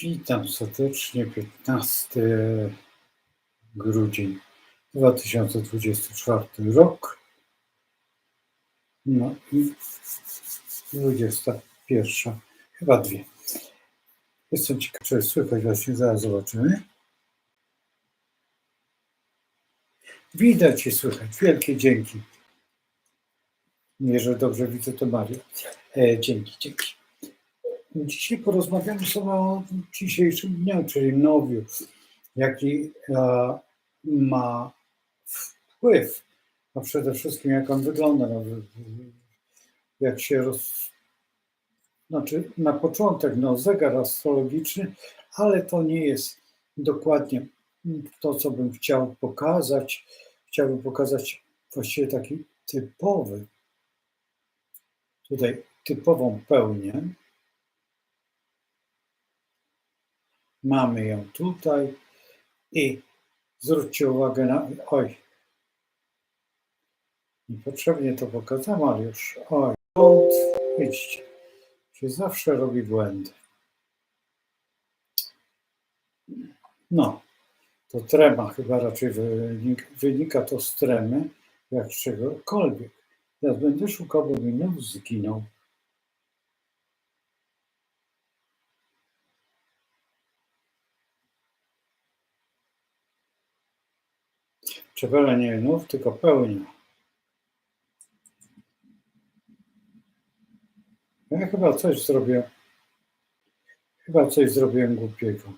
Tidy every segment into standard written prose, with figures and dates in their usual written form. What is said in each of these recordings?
Witam serdecznie, 15 grudzień 2024 rok. No i 21, chyba 2. Jestem ciekaw, czy słychać, właśnie zaraz zobaczymy. Widać i słychać. Wielkie dzięki. Jeżeli dobrze widzę, to Maria. Dzięki. Dzisiaj porozmawiamy sobie o dzisiejszym dniu, czyli nowiu, jaki ma wpływ, a przede wszystkim jak on wygląda, jak się znaczy na początek zegar astrologiczny, ale to nie jest dokładnie to, co bym chciał pokazać. Chciałbym pokazać właściwie taki typową pełnię. Mamy ją tutaj i zwróćcie uwagę na... Niepotrzebnie to pokazałem, ale już... Widzicie, się zawsze robi błędy. No, to trema chyba raczej wynika to z tremy, jak czegokolwiek. Teraz będę szukał, bo mi zginął. Czepele nie nów, tylko pełnia. Ja chyba coś zrobiłem głupiego.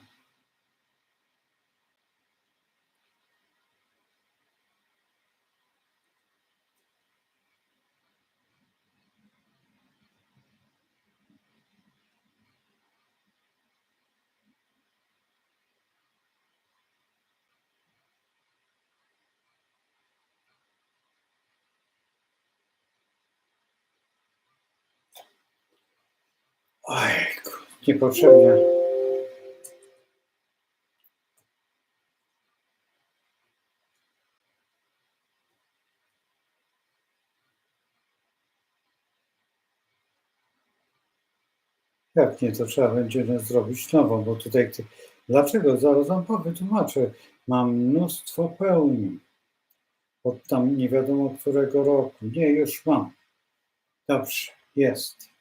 Ojku, niepotrzebnie. Jak nie, to trzeba będzie zrobić nową, bo tutaj... Dlaczego? Zaraz wam wytłumaczę. Mam mnóstwo pełni. Od tam nie wiadomo którego roku. Nie, już mam. Dobrze, jest.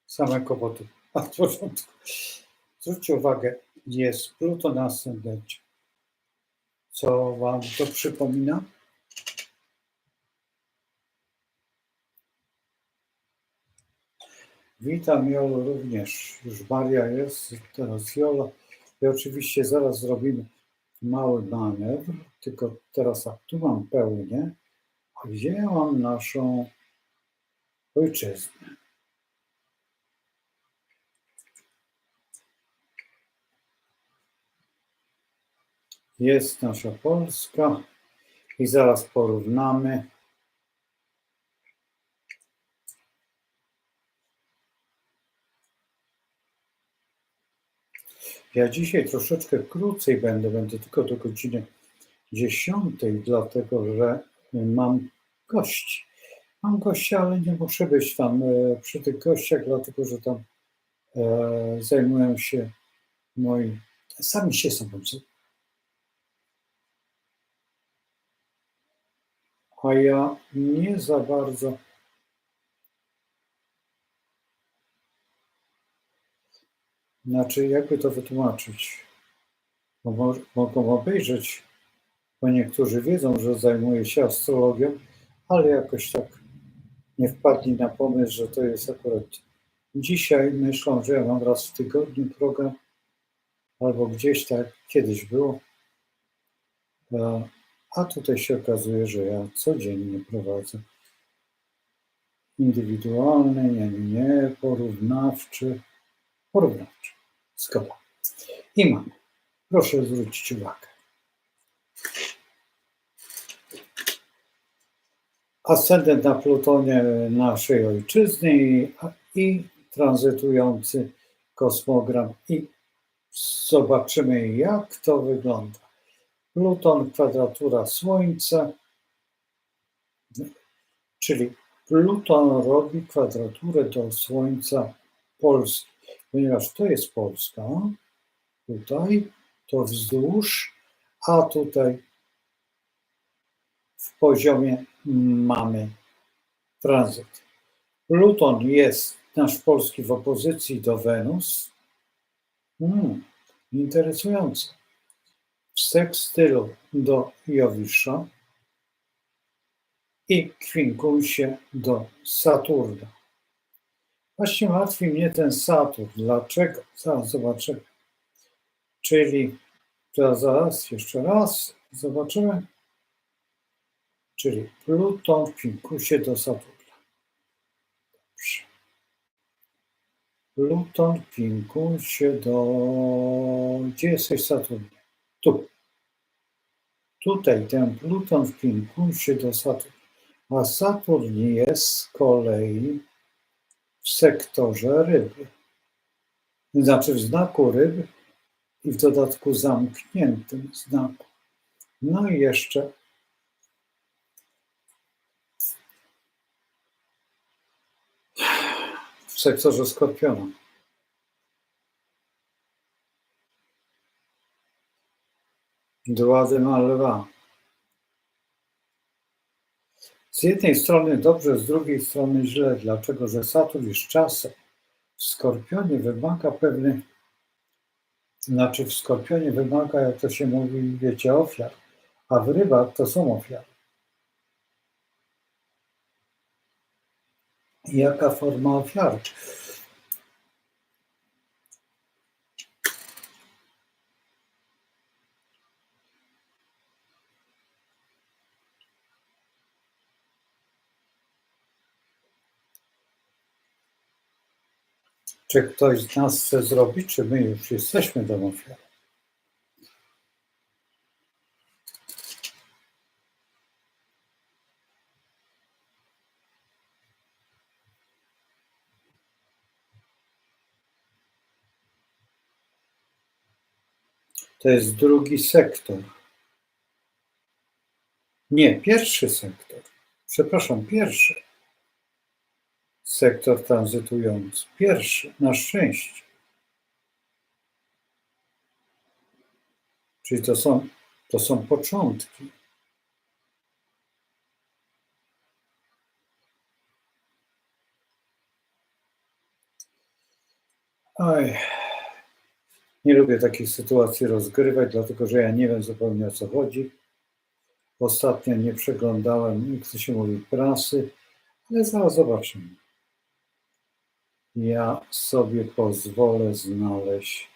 Same kłopoty. Od początku. Zwróćcie uwagę, jest Pluton na ascendencie. Co wam to przypomina? Witam Jolu również. Już Maria jest, teraz Jola. I oczywiście zaraz zrobimy mały manewr, tylko teraz tu mam pełnię, a gdzie ja mam naszą ojczyznę? Jest nasza Polska i zaraz porównamy. Ja dzisiaj troszeczkę krócej będę tylko do godziny 10, dlatego że mam gości. Mam gości, ale nie muszę być tam przy tych gościach, dlatego że tam zajmują się sami się sobą. A ja nie za bardzo. Znaczy, jakby to wytłumaczyć? Mogą obejrzeć, bo niektórzy wiedzą, że zajmuję się astrologią, ale jakoś tak nie wpadli na pomysł, że to jest akurat dzisiaj. Myślą, że ja mam raz w tygodniu program, albo gdzieś tak kiedyś było. A tutaj się okazuje, że ja codziennie prowadzę indywidualny, nie, porównawczy. Zgoda. I mamy. Proszę zwrócić uwagę. Ascendent na Plutonie naszej ojczyzny i tranzytujący kosmogram. I zobaczymy, jak to wygląda. Pluton, kwadratura Słońca, czyli Pluton robi kwadraturę do Słońca Polski, ponieważ to jest Polska, tutaj, to wzdłuż, a tutaj w poziomie mamy tranzyt. Pluton jest nasz polski w opozycji do Wenus. Interesujące. W sekstylu do Jowisza i kwinkunsie do Saturna. Właśnie martwi mnie ten Saturn. Dlaczego? Zaraz zobaczymy. Czyli zaraz, jeszcze raz zobaczymy. Czyli Pluton w kwinkunsie do Saturna. Dobrze. Pluton w kwinkunsie do... Gdzie jesteś, Saturnie? Tu. Tutaj ten Pluton w kwinkunsie do Saturna. A Saturn jest z kolei w sektorze ryby. Znaczy w znaku ryb i w dodatku zamkniętym znaku. No i jeszcze w sektorze Skorpiona. Dładem Lwa. Z jednej strony dobrze, z drugiej strony źle. Dlaczego? Że Saturn już czasem w Skorpionie wymaga pewnych, znaczy w Skorpionie wymaga, jak to się mówi, wiecie, ofiar, a w rybach to są ofiary. Jaka forma ofiary? Czy ktoś z nas chce zrobić, czy my już jesteśmy tą ofiarą? To jest drugi sektor. Nie, pierwszy sektor. Przepraszam, pierwszy sektor tranzytujący. Pierwszy, na szczęście. Czyli to są początki. Oj, nie lubię takich sytuacji rozgrywać, dlatego że ja nie wiem zupełnie, o co chodzi. Ostatnio nie przeglądałem, jak to się mówi, prasy, ale zaraz zobaczymy. Ja sobie pozwolę znaleźć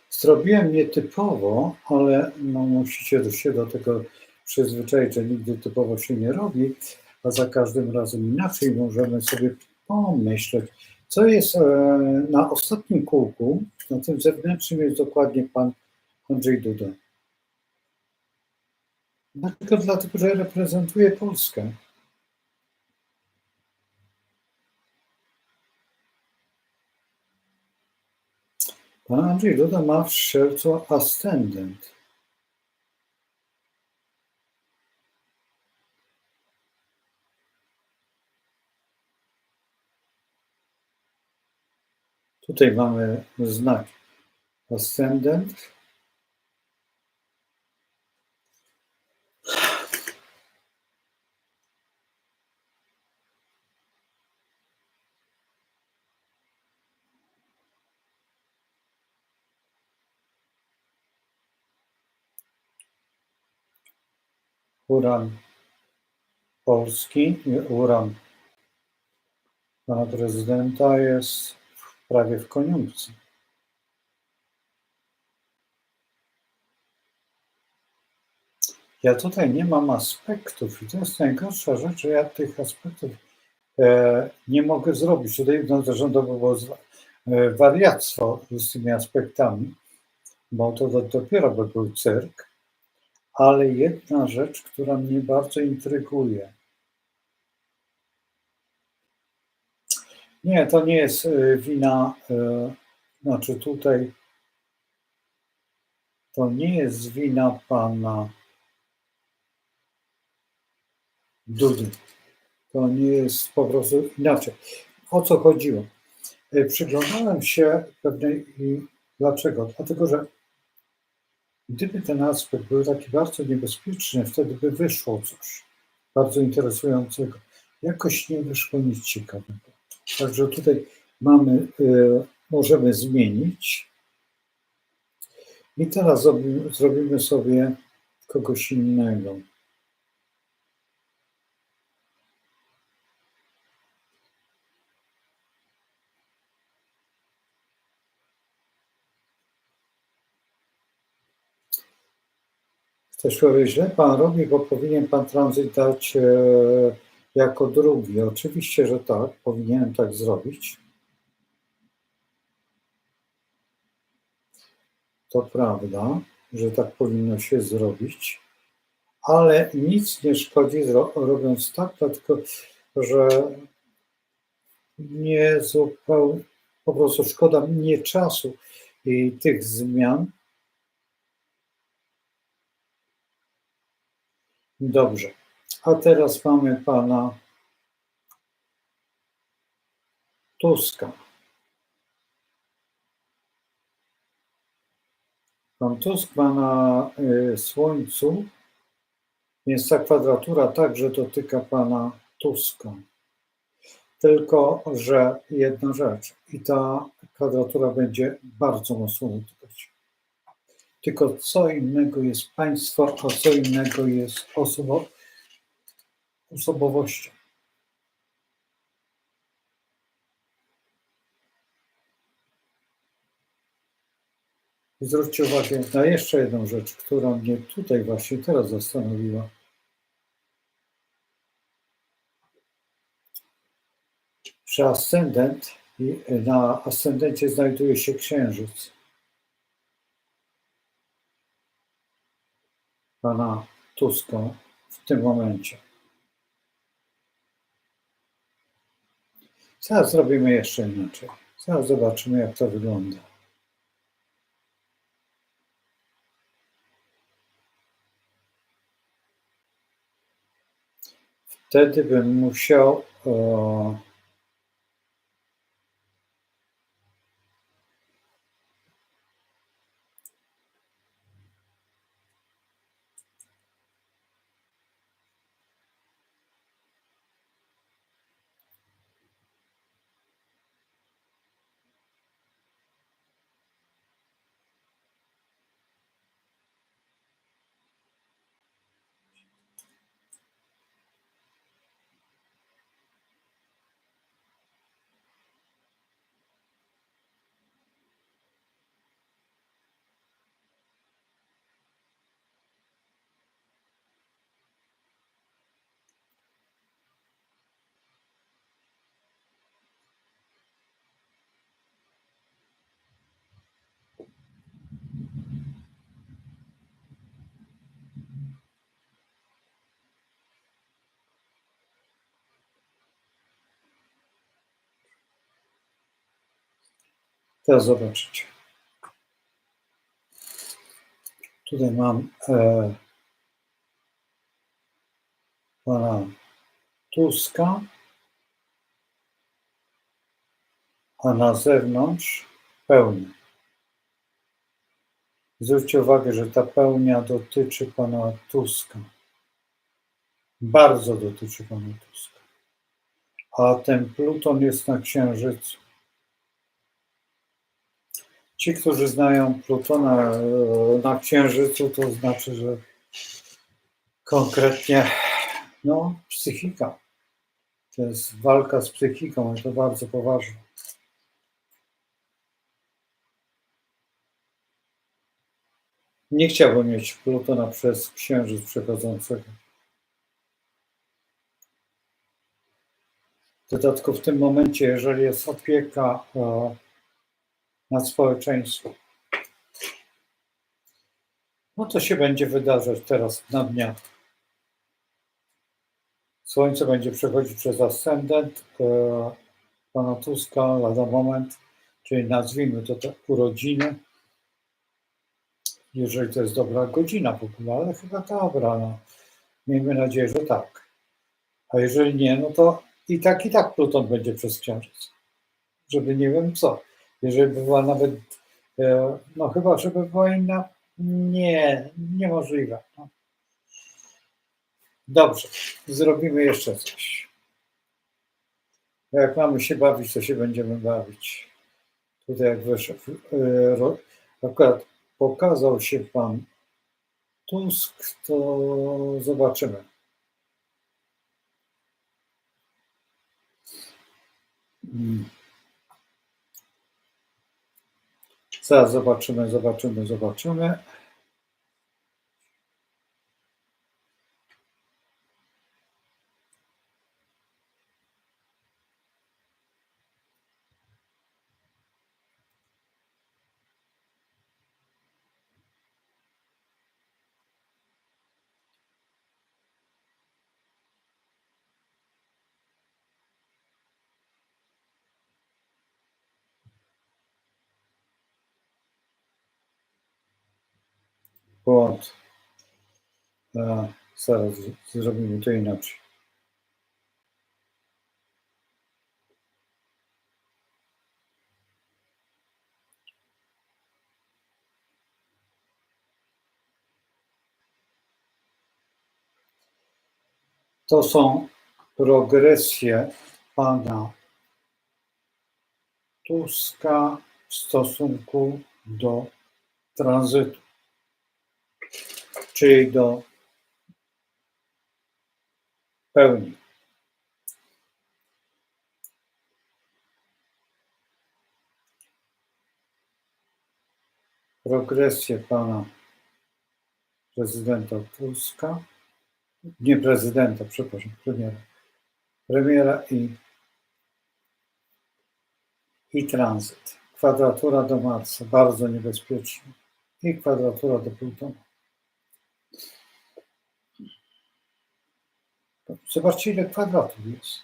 Zrobiłem nietypowo, ale no, musicie się do tego przyzwyczaić, że nigdy typowo się nie robi, a za każdym razem inaczej możemy sobie pomyśleć, co jest na ostatnim kółku, na tym zewnętrznym jest dokładnie pan Andrzej Duda. Dlatego, że reprezentuje Polskę. Pan Andrzej Duda ma w Strzelcu ascendent. Tutaj mamy znak ascendent. Uran polski i uran pana prezydenta jest prawie w koniunkcji. Ja tutaj nie mam aspektów i to jest najgorsza rzecz, że ja tych aspektów nie mogę zrobić. Tutaj zarządu było wariactwo z tymi aspektami, bo to dopiero by był cyrk, ale jedna rzecz, która mnie bardzo intryguje. Nie, to nie jest wina, znaczy tutaj to nie jest wina pana Dudy. To nie jest po prostu inaczej. O co chodziło? Przyglądałem się pewnej i dlaczego? Dlatego, że gdyby ten aspekt był taki bardzo niebezpieczny, wtedy by wyszło coś bardzo interesującego. Jakoś nie wyszło nic ciekawego. Także tutaj mamy, możemy zmienić. I teraz zrobimy sobie kogoś innego. Chcesz powiedzieć, źle pan robi, bo powinien pan tranzyt dać jako drugi. Oczywiście, że tak, powinienem tak zrobić. To prawda, że tak powinno się zrobić, ale nic nie szkodzi robiąc tak, dlatego że nie zupełnie, po prostu szkoda mnie czasu i tych zmian. Dobrze, a teraz mamy pana Tuska. Pan Tusk ma na Słońcu, więc ta kwadratura także dotyka pana Tuska. Tylko że jedna rzecz, i ta kwadratura będzie bardzo mocno dotykać. Tylko co innego jest państwo, a co innego jest osobowością. Zwróćcie uwagę na jeszcze jedną rzecz, która mnie tutaj właśnie teraz zastanowiła. Że ascendent i na ascendencie znajduje się księżyc pana Tuska w tym momencie. Zaraz zrobimy jeszcze inaczej. Zaraz zobaczymy, jak to wygląda. Wtedy bym musiał teraz zobaczyć. Tutaj mam pana Tuska, a na zewnątrz pełnia. Zwróćcie uwagę, że ta pełnia dotyczy pana Tuska. Bardzo dotyczy pana Tuska. A ten Pluton jest na Księżycu. Ci, którzy znają Plutona na Księżycu, to znaczy, że konkretnie psychika. To jest walka z psychiką i to bardzo poważne. Nie chciałbym mieć Plutona przez Księżyc przechodzącego. W dodatku w tym momencie, jeżeli jest opieka nad społeczeństwem, to się będzie wydarzać teraz na dniach. Słońce będzie przechodzić przez ascendent pana Tuska lada moment, czyli nazwijmy to urodziny, jeżeli to jest dobra godzina w ogóle, ale chyba dobra, miejmy nadzieję, że tak. A jeżeli nie, to i tak Pluton będzie przez Księżyc. Żeby nie wiem co. Jeżeli by była nawet, chyba żeby była inna, niemożliwe. Dobrze, zrobimy jeszcze coś. Jak mamy się bawić, to się będziemy bawić. Tutaj jak wyszedł, akurat pokazał się pan Tusk, to zobaczymy. Zaraz zobaczymy. Błąd. Zaraz zrobimy to inaczej. To są progresje pana Tuska w stosunku do tranzytu, czyli do pełni. Progresję pana prezydenta Tuska, nie prezydenta, przepraszam, premiera i tranzyt. Kwadratura do Marsa, bardzo niebezpieczna. I kwadratura do Plutona. Zobaczcie, ile kwadratów jest.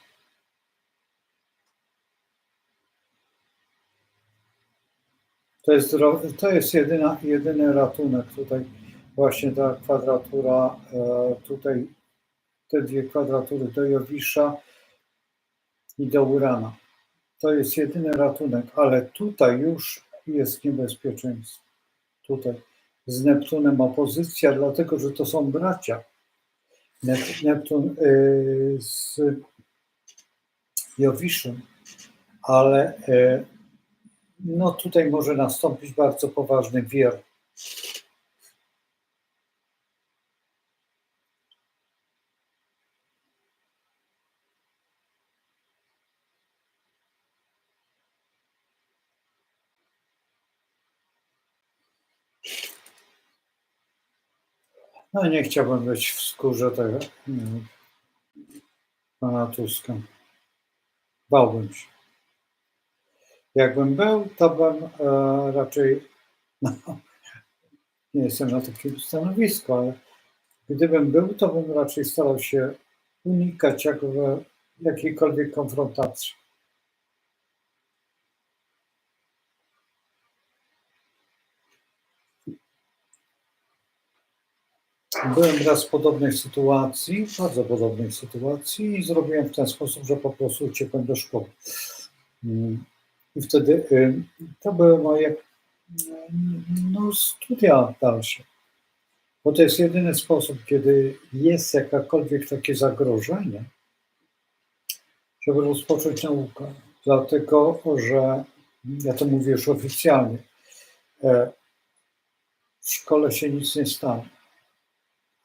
To jest jedyny ratunek tutaj. Właśnie ta kwadratura, tutaj te dwie kwadratury do Jowisza i do Urana. To jest jedyny ratunek, ale tutaj już jest niebezpieczeństwo. Tutaj z Neptunem opozycja, dlatego że to są bracia. Neptun z Jowiszem, ale tutaj może nastąpić bardzo poważny wier. Nie chciałbym być w skórze tego pana Tuska. Bałbym się. Jakbym był, to bym raczej, nie jestem na takim stanowisku, ale gdybym był, to bym raczej starał się unikać jakiejkolwiek konfrontacji. Byłem raz w podobnej sytuacji, bardzo podobnej sytuacji i zrobiłem w ten sposób, że po prostu uciekłem do szkoły. I wtedy to były moje studia dalsze. Bo to jest jedyny sposób, kiedy jest jakakolwiek takie zagrożenie, żeby rozpocząć naukę. Dlatego, że ja to mówię już oficjalnie, w szkole się nic nie stanie.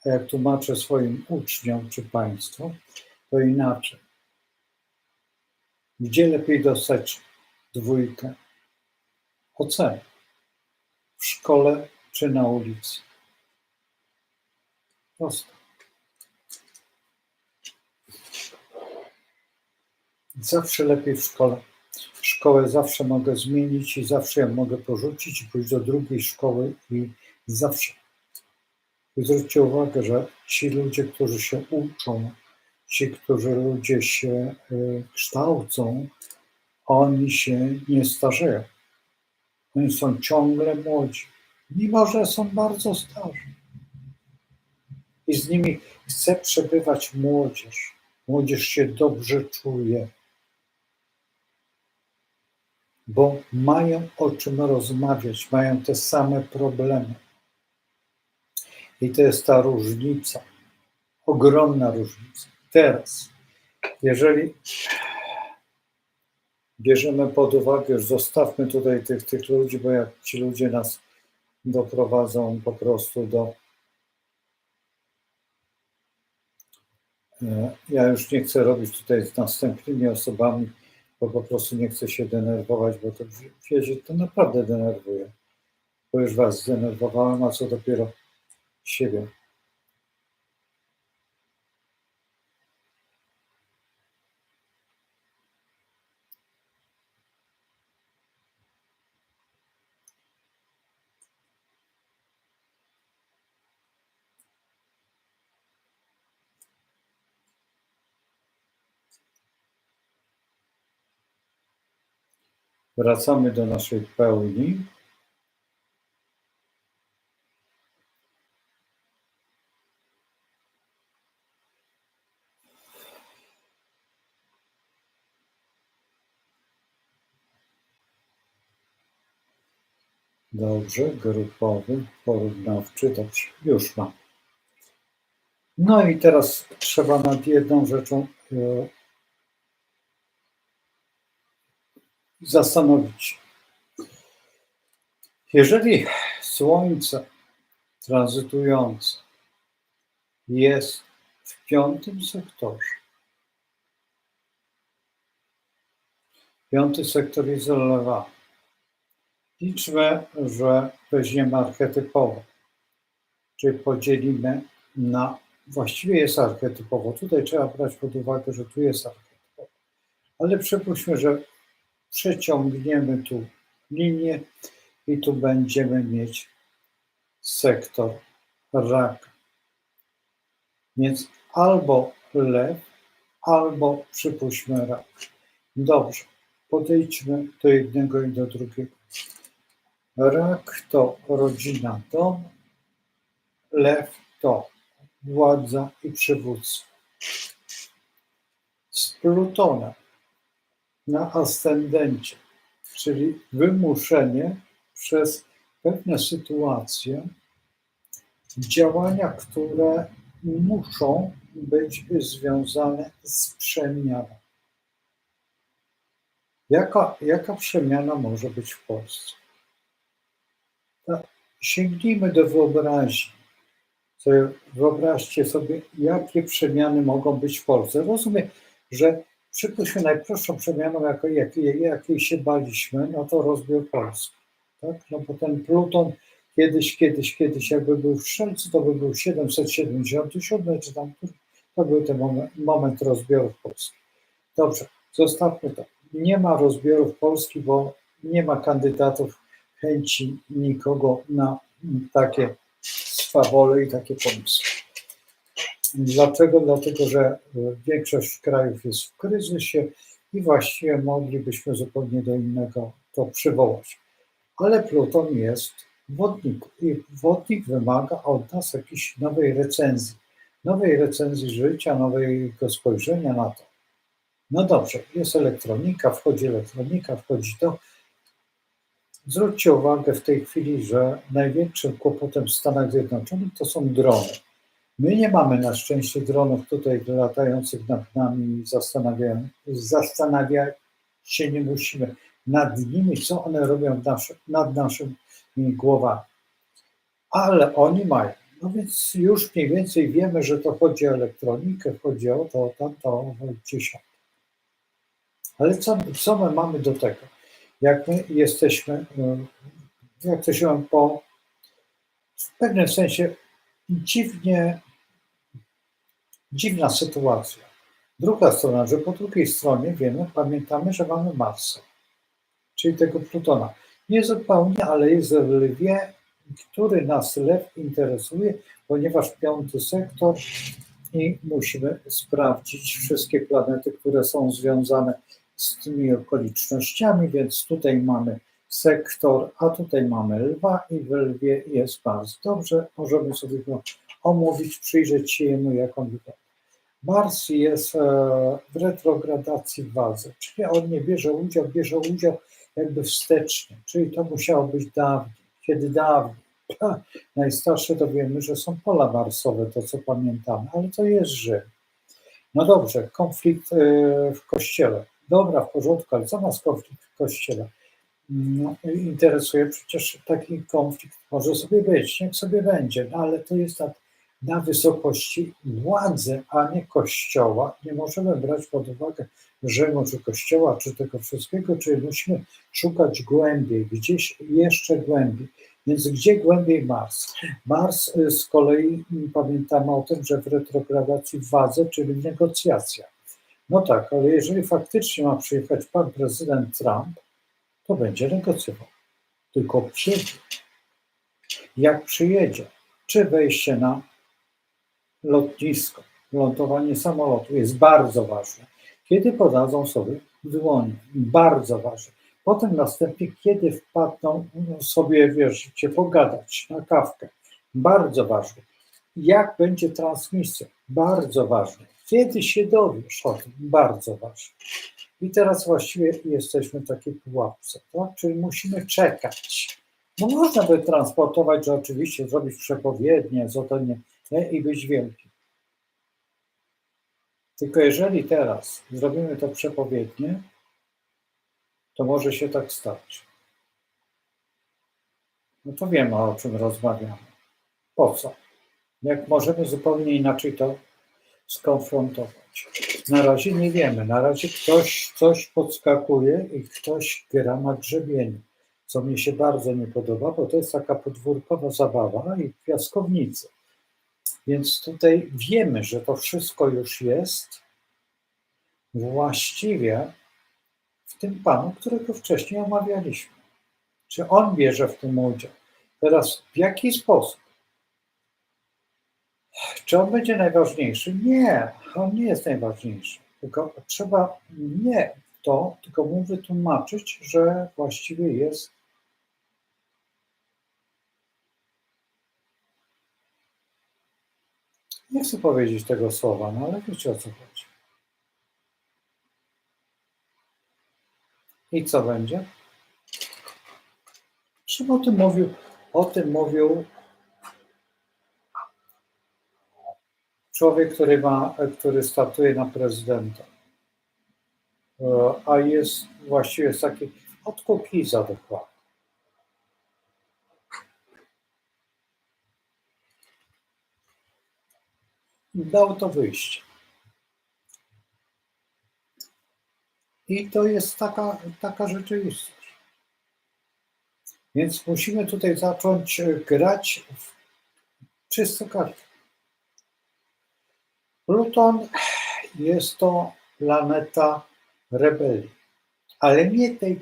A jak tłumaczę swoim uczniom czy państwu, to inaczej. Gdzie lepiej dostać 2 oceny? W szkole czy na ulicy? Prosto. Zawsze lepiej w szkole. Szkołę zawsze mogę zmienić i zawsze ją mogę porzucić i pójść do drugiej szkoły i zawsze. I zwróćcie uwagę, że ci ludzie, którzy się uczą, ci, którzy ludzie się kształcą, oni się nie starzeją. Oni są ciągle młodzi, mimo że są bardzo starzy. I z nimi chce przebywać młodzież. Młodzież się dobrze czuje, bo mają o czym rozmawiać, mają te same problemy. I to jest ta różnica, ogromna różnica. Teraz, jeżeli bierzemy pod uwagę, już zostawmy tutaj tych ludzi, bo jak ci ludzie nas doprowadzą po prostu do... Ja już nie chcę robić tutaj z następnymi osobami, bo po prostu nie chcę się denerwować, bo to wiecie, to naprawdę denerwuje. Bo już was zdenerwowałem, a co dopiero siebie. Wracamy do naszej pełni. Dobrze, grupowy, porównawczy, dobrze, już mam. No i teraz trzeba nad jedną rzeczą zastanowić się. Jeżeli Słońce tranzytujące jest w 5. sektorze, 5. sektor jest lewany. Liczmy, że weźmiemy archetypowo, czyli podzielimy na, właściwie jest archetypowo, tutaj trzeba brać pod uwagę, że tu jest archetypowo, ale przypuśćmy, że przeciągniemy tu linię i tu będziemy mieć sektor raka. Więc albo lew, albo przypuśćmy rak. Dobrze, podejdźmy do jednego i do drugiego. Rak to rodzina, dom, lew to władza i przywódca. Z Plutonem na ascendencie, czyli wymuszenie przez pewne sytuacje, działania, które muszą być związane z przemianą. Jaka przemiana może być w Polsce? Sięgnijmy do wyobraźni. Wyobraźcie sobie, jakie przemiany mogą być w Polsce. Rozumiem, że przypuśćmy najprostszą przemianą, jakiej się baliśmy, no to rozbiór Polski. Tak? No bo ten Pluton kiedyś jakby był w Strzelcu, to by był 777, czy tam, to był ten moment rozbiorów Polski. Dobrze, zostawmy to. Nie ma rozbiorów Polski, bo nie ma kandydatów, chęci nikogo na takie swawole i takie pomysły. Dlaczego? Dlatego, że większość krajów jest w kryzysie i właściwie moglibyśmy zupełnie do innego to przywołać. Ale Pluton jest w wodniku i wodnik wymaga od nas jakiejś nowej recenzji życia, nowego spojrzenia na to. No dobrze, jest elektronika, wchodzi to. Zwróćcie uwagę w tej chwili, że największym kłopotem w Stanach Zjednoczonych to są drony. My nie mamy na szczęście dronów tutaj latających nad nami i zastanawiać się nie musimy nad nimi, co one robią nad naszymi głowami. Ale oni mają. No więc już mniej więcej wiemy, że to chodzi o elektronikę, chodzi o to, o tamto, o 10. Ale co my mamy do tego? Jak my jesteśmy, jak to się w pewnym sensie dziwna sytuacja. Druga strona, że po drugiej stronie wiemy, pamiętamy, że mamy Marsa, czyli tego Plutona. Nie zupełnie, ale jest w Lwie, który nas Lew interesuje, ponieważ 5. sektor i musimy sprawdzić wszystkie planety, które są związane z tymi okolicznościami, więc tutaj mamy sektor, a tutaj mamy Lwa i w Lwie jest Mars. Dobrze, możemy sobie go omówić, przyjrzeć się jemu, jak on wygląda. Mars jest w retrogradacji w wadze, czyli on nie bierze udział jakby wstecznie, czyli to musiało być dawniej, kiedy dawniej. Najstarsze to wiemy, że są pola marsowe, to co pamiętamy, ale to jest Rzym. No dobrze, konflikt w Kościele. Dobra, w porządku, ale co nas konflikt w Kościele? No, interesuje, przecież taki konflikt może sobie być, niech sobie będzie, no, ale to jest na wysokości władzy, a nie Kościoła. Nie możemy brać pod uwagę Rzymu, czy Kościoła, czy tego wszystkiego, czyli musimy szukać głębiej, gdzieś jeszcze głębiej. Więc gdzie głębiej Mars? Mars z kolei pamiętamy o tym, że w retrogradacji w wadze, czyli w negocjacjach. No tak, ale jeżeli faktycznie ma przyjechać pan prezydent Trump, to będzie negocjował. Tylko kiedy? Jak przyjedzie? Czy wejście na lotnisko, lądowanie samolotu jest bardzo ważne. Kiedy podadzą sobie dłonie? Bardzo ważne. Potem następnie, kiedy wpadną sobie, wiecie, pogadać na kawkę? Bardzo ważne. Jak będzie transmisja? Bardzo ważne. Kiedy się dowiesz o tym? Bardzo ważne. I teraz właściwie jesteśmy w takiej pułapce, tak? Czyli musimy czekać. No można by transportować, że oczywiście zrobić przepowiednie, nie, i być wielkim. Tylko jeżeli teraz zrobimy to przepowiednie, to może się tak stać. No to wiemy, o czym rozmawiamy. Po co? Jak możemy zupełnie inaczej to skonfrontować? Na razie nie wiemy. Na razie ktoś coś podskakuje i ktoś gra na grzebieniu, co mi się bardzo nie podoba, bo to jest taka podwórkowa zabawa i piaskownicy. Więc tutaj wiemy, że to wszystko już jest właściwie w tym panu, którego wcześniej omawialiśmy. Czy on bierze w tym udział? Teraz w jaki sposób? Czy on będzie najważniejszy? Nie, on nie jest najważniejszy. Tylko trzeba nie to, tylko mu wytłumaczyć, że właściwie jest. Nie chcę powiedzieć tego słowa, no ale wiecie, o co chodzi. I co będzie? Czym o tym mówił? O tym mówił człowiek, który startuje na prezydenta. A jest właściwie z takiej od Kukiza dokładnie. Dał to wyjście. I to jest taka rzeczywistość. Więc musimy tutaj zacząć grać w czyste karty. Pluton jest to planeta rebelii, ale nie tej,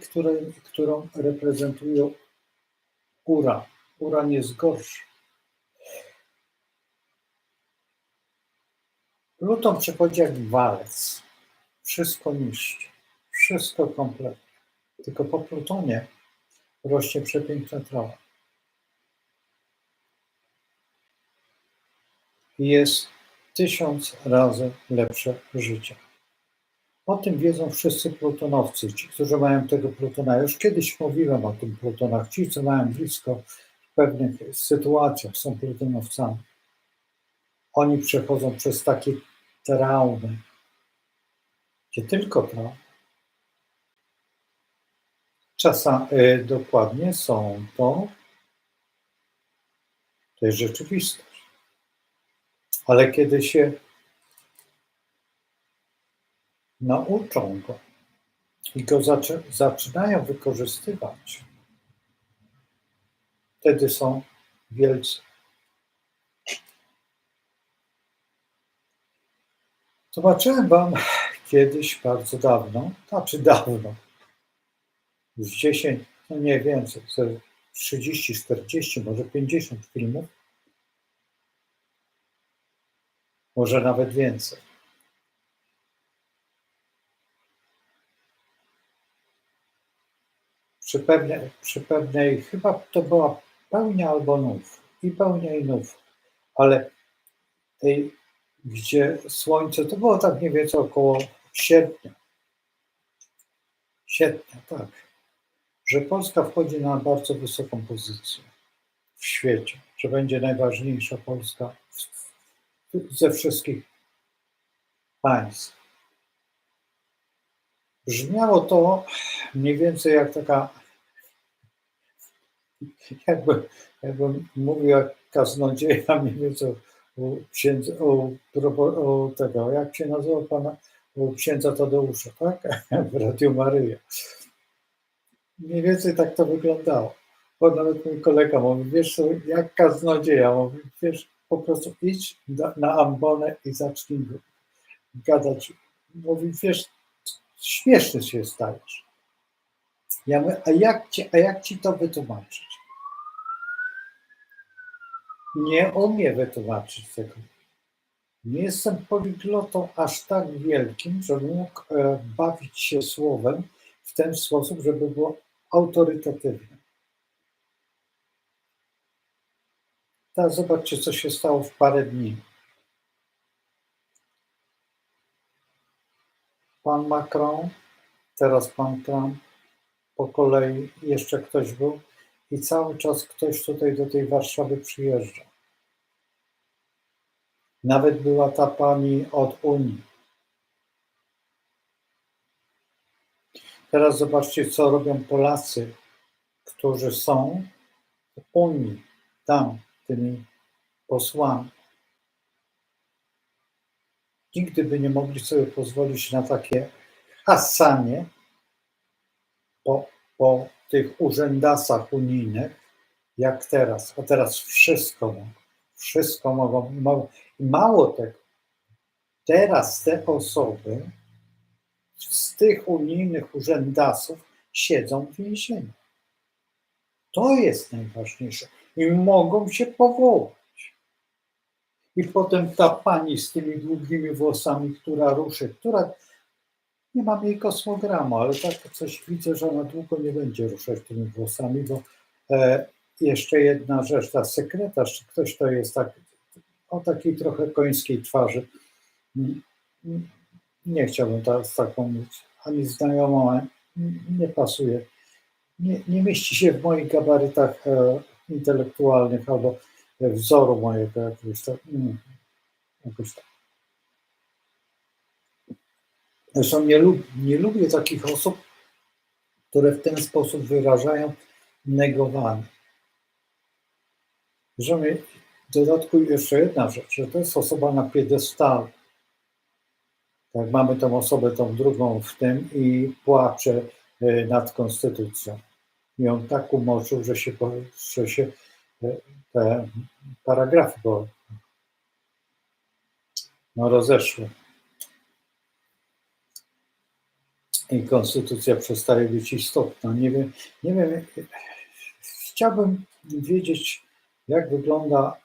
którą reprezentuje Uran. Uran jest gorszy. Pluton przychodzi jak walec. Wszystko niszczy. Wszystko kompletnie. Tylko po Plutonie rośnie przepiękna trawa. I jest 1000 razy lepsze życie. O tym wiedzą wszyscy plutonowcy, ci, którzy mają tego Plutona. Już kiedyś mówiłem o tym Plutonach. Ci, co mają blisko w pewnych sytuacjach, są plutonowcami. Oni przechodzą przez takie traumy, gdzie tylko traumy. Czasami dokładnie to jest rzeczywistość. ale kiedy się nauczą go i go zaczynają wykorzystywać, wtedy są wielcy. Zobaczyłem wam kiedyś, bardzo dawno, już 10, no nie więcej, 30, 40, może 50 filmów, może nawet więcej. Przy pewnej, chyba to była pełnia albo nów, i pełnia i nów, ale tej, gdzie słońce, to było tak mniej więcej około sierpnia, tak, że Polska wchodzi na bardzo wysoką pozycję w świecie, że będzie najważniejsza Polska ze wszystkich państw. Brzmiało to mniej więcej jak taka, jakbym mówił jak kaznodzieja, mniej więcej u tego, jak się nazywa pana, u księdza Tadeusza, tak? W Radiu Maryja. Mniej więcej tak to wyglądało. Bo nawet mój kolega mówi, wiesz, jak kaznodzieja, mówi, wiesz, po prostu idź na ambonę i zacznij gadać. Mówi, wiesz, śmieszny się stajesz. Ja mówię, a jak ci to wytłumaczyć? Nie umiem wytłumaczyć tego. Nie jestem poliglotą aż tak wielkim, że mógł bawić się słowem w ten sposób, żeby było autorytatywne. Teraz zobaczcie, co się stało w parę dni. Pan Macron, teraz pan Trump, po kolei jeszcze ktoś był i cały czas ktoś tutaj do tej Warszawy przyjeżdża. Nawet była ta pani od Unii. Teraz zobaczcie, co robią Polacy, którzy są w Unii, tam, tymi posłami. Nigdy by nie mogli sobie pozwolić na takie hasanie po tych urzędasach unijnych, jak teraz. A teraz wszystko mogą. I mało tego, teraz te osoby z tych unijnych urzędasów siedzą w więzieniu. To jest najważniejsze. I mogą się powołać. I potem ta pani z tymi długimi włosami, która ruszy, nie mam jej kosmogramu, ale tak coś widzę, że ona długo nie będzie ruszać tymi włosami, bo jeszcze jedna rzecz, ta sekretarz, czy ktoś to jest tak, o takiej trochę końskiej twarzy. Nie chciałbym teraz taką mieć, ani znajomą, nie pasuje. Nie mieści się w moich gabarytach intelektualnych albo wzoru mojego jakiegoś tak. Jakoś tak. Zresztą nie lubię takich osób, które w ten sposób wyrażają negowanie. Że w dodatku jeszcze jedna rzecz, że to jest osoba na piedestalu. Tak, mamy tą osobę, tą drugą w tym i płacze nad konstytucją. I on tak umoczył, że się te paragrafy rozeszły. I konstytucja przestaje być istotna. Nie wiem, chciałbym wiedzieć, jak wygląda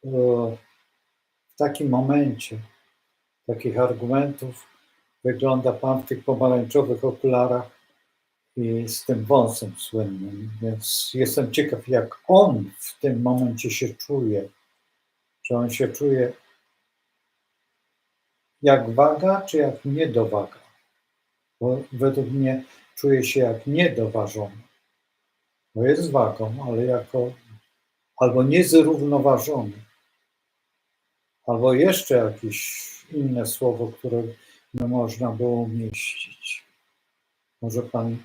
w takim momencie takich argumentów wygląda pan w tych pomarańczowych okularach i z tym wąsem słynnym, więc jestem ciekaw, jak on w tym momencie się czuje. Czy on się czuje jak waga, czy jak niedowaga? Bo według mnie czuje się jak niedoważony. Bo jest wagą, ale jako albo niezrównoważony, albo jeszcze jakieś inne słowo, które nie można było umieścić. Może pan...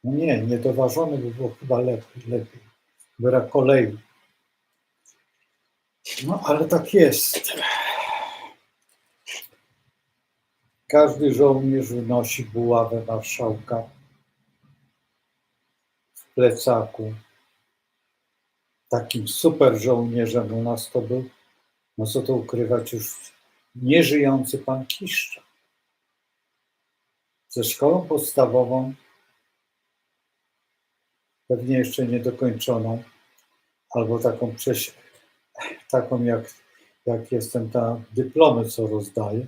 No nie, niedoważony by było chyba lepiej. Brak kolei. No ale tak jest. Każdy żołnierz nosi buławę marszałka w plecaku. Takim super żołnierzem u nas to był, no co to ukrywać, już nieżyjący pan Kiszczak. Ze szkołą podstawową, pewnie jeszcze niedokończoną, albo taką jak jestem ta dyplomy, co rozdaję.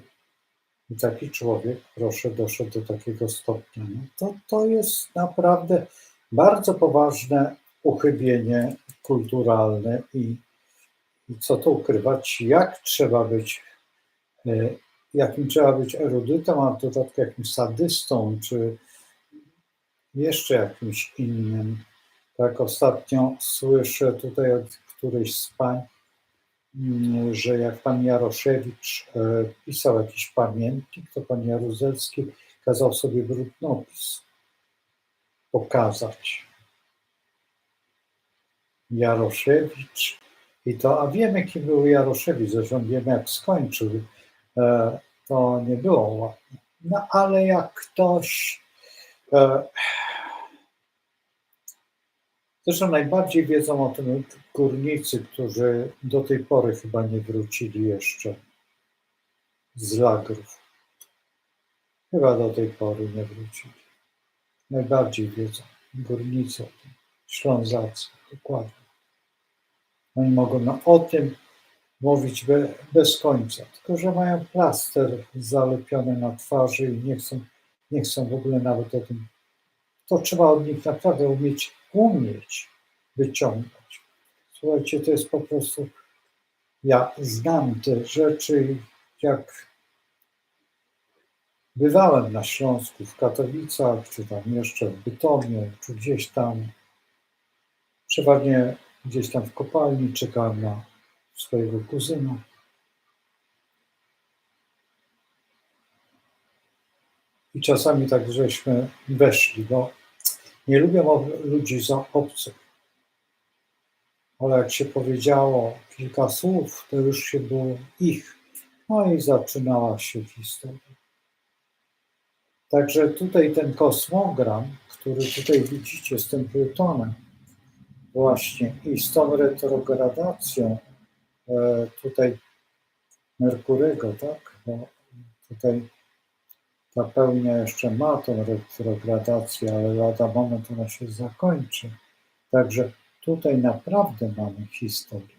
I taki człowiek, proszę, doszedł do takiego stopnia. No to jest naprawdę bardzo poważne uchybienie kulturalne i co tu ukrywać, jakim trzeba być erudytem, a w dodatku jakimś sadystą, czy jeszcze jakimś innym. Tak ostatnio słyszę tutaj od którejś z pań, że jak pan Jaroszewicz pisał jakiś pamiętnik, to pan Jaruzelski kazał sobie brudnopis pokazać. Jaroszewicz a wiemy, kim był Jaroszewicz, zresztą wiemy, jak skończył. To nie było ładne. No ale jak ktoś zresztą najbardziej wiedzą o tym górnicy, którzy do tej pory chyba nie wrócili jeszcze z lagrów. Chyba do tej pory nie wrócili. Najbardziej wiedzą górnicy o tym, Ślązacy, dokładnie. Oni mogą o tym mówić bez końca, tylko że mają plaster zalepiony na twarzy i nie chcą w ogóle nawet o tym. To trzeba od nich naprawdę umieć wyciągać. Słuchajcie, to jest po prostu, ja znam te rzeczy, jak bywałem na Śląsku, w Katowicach, czy tam jeszcze w Bytomiu, czy gdzieś tam, przeważnie gdzieś tam w kopalni czekałem na swojego kuzyna. I czasami tak żeśmy weszli, bo nie lubię ludzi za obcych. Ale jak się powiedziało kilka słów, to już się było ich. No i zaczynała się historia. Także tutaj ten kosmogram, który tutaj widzicie z tym Plutonem, właśnie i z tą retrogradacją tutaj Merkurego, tak? Bo tutaj ta pełnia jeszcze ma tą retrogradację, ale lada moment ona się zakończy. Także tutaj naprawdę mamy historię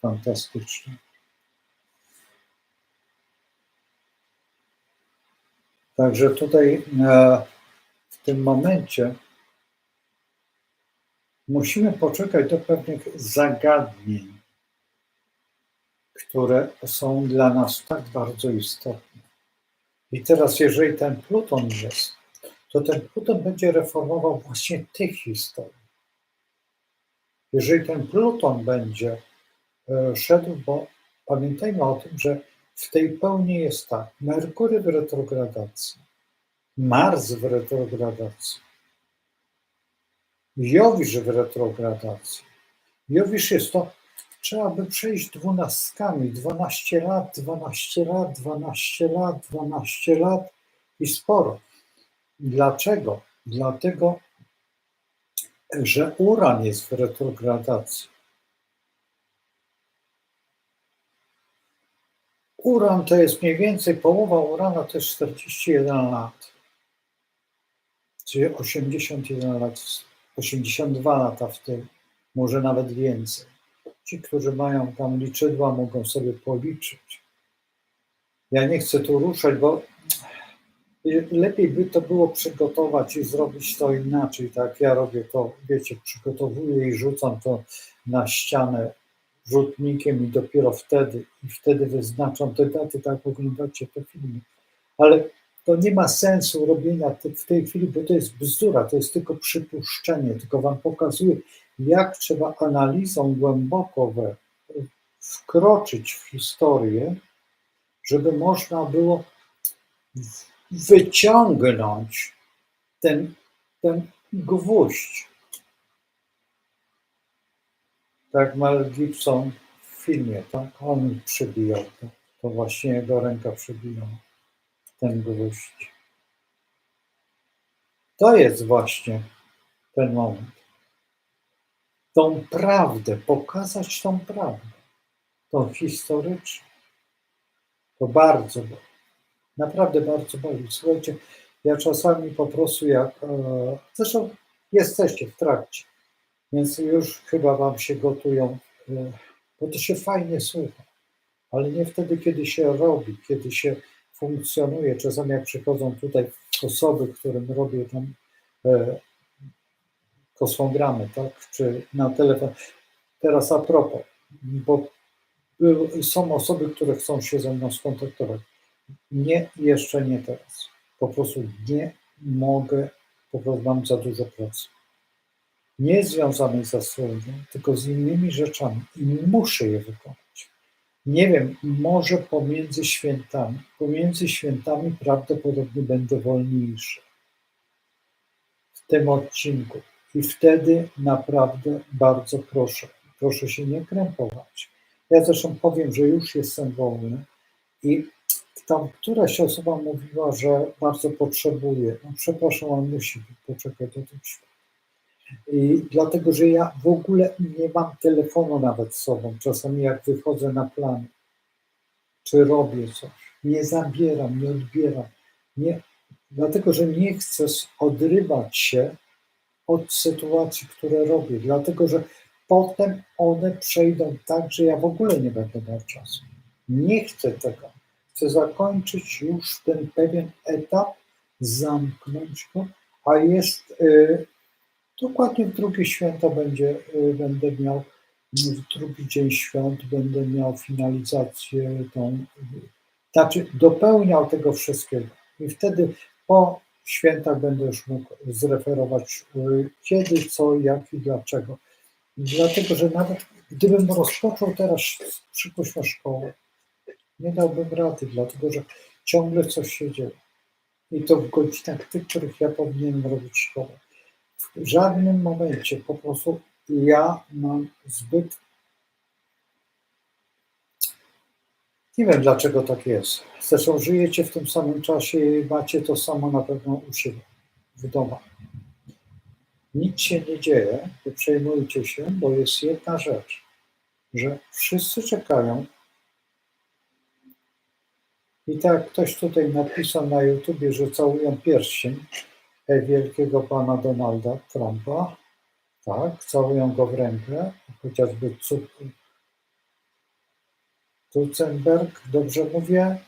fantastyczną. Także tutaj w tym momencie musimy poczekać do pewnych zagadnień, które są dla nas tak bardzo istotne. I teraz, jeżeli ten Pluton jest, to ten Pluton będzie reformował właśnie tych historii. Jeżeli ten Pluton będzie szedł, bo pamiętajmy o tym, że w tej pełni jest tak, Merkury w retrogradacji, Mars w retrogradacji, Jowisz w retrogradacji. Jowisz jest to, trzeba by przejść 12, 12 lat, 12 lat, 12 lat, 12 lat i sporo. Dlaczego? Dlatego, że Uran jest w retrogradacji. Uran to jest mniej więcej, połowa Urana to jest 41 lat. Czyli 81 lat, 82 lata w tym, może nawet więcej. Ci, którzy mają tam liczydła, mogą sobie policzyć. Ja nie chcę tu ruszać, bo lepiej by to było przygotować i zrobić to inaczej. Tak, ja robię to, wiecie, przygotowuję i rzucam to na ścianę rzutnikiem i dopiero wtedy wyznaczam te daty, tak oglądacie te filmy. Ale to nie ma sensu robienia w tej chwili, bo to jest bzdura, to jest tylko przypuszczenie, tylko wam pokazuję, jak trzeba analizą głęboko wkroczyć w historię, żeby można było wyciągnąć ten gwóźdź. Tak Mel Gibson w filmie, tak? On przybijał to właśnie jego ręka przybijała ten gwóźdź. To jest właśnie ten moment. Tą prawdę, pokazać tą prawdę, tą historyczną. To bardzo boli. Naprawdę bardzo boli. Słuchajcie, ja czasami po prostu zresztą jesteście w trakcie, więc już chyba wam się gotują, bo to się fajnie słucha, ale nie wtedy, kiedy się robi, kiedy się funkcjonuje. Czasami jak przychodzą tutaj osoby, którym robię tam kosmogramy, tak, czy na telefon. Teraz a propos, bo są osoby, które chcą się ze mną skontaktować. Nie, jeszcze nie teraz. Po prostu nie mogę, po prostu mam za dużo pracy. Nie związanej z astrologią, tylko z innymi rzeczami i muszę je wykonać. Nie wiem, może pomiędzy świętami prawdopodobnie będę wolniejszy w tym odcinku i wtedy naprawdę bardzo proszę się nie krępować. Ja zresztą powiem, że już jestem wolny i tam któraś osoba mówiła, że bardzo potrzebuje. No przepraszam, on musi poczekać do tych świąt. I dlatego, że ja w ogóle nie mam telefonu nawet z sobą. Czasami jak wychodzę na plan, czy robię coś, nie zabieram, nie odbieram. Nie, dlatego, że nie chcę odrywać się od sytuacji, które robię. Dlatego, że potem one przejdą tak, że ja w ogóle nie będę miał czasu. Nie chcę tego. Chcę zakończyć już ten pewien etap, zamknąć go, a jest dokładnie w drugie święta będę miał, w drugi dzień świąt będę miał finalizację znaczy dopełniał tego wszystkiego. I wtedy po świętach będę już mógł zreferować kiedy, co, jak i dlaczego. Dlatego, że nawet gdybym rozpoczął teraz przyszłość na szkołę, nie dałbym rady, dlatego że ciągle coś się dzieje. I to w godzinach tych, których ja powinienem robić szkołę. W żadnym momencie po prostu ja mam zbyt. Nie wiem, dlaczego tak jest. Zresztą żyjecie w tym samym czasie i macie to samo na pewno u siebie, w domach. Nic się nie dzieje, nie przejmujcie się, bo jest jedna rzecz, że wszyscy czekają. I tak jak ktoś tutaj napisał na YouTubie, że całują pierścień wielkiego pana Donalda Trumpa, tak, całują go w rękę, chociażby Zuckerberg, dobrze mówię?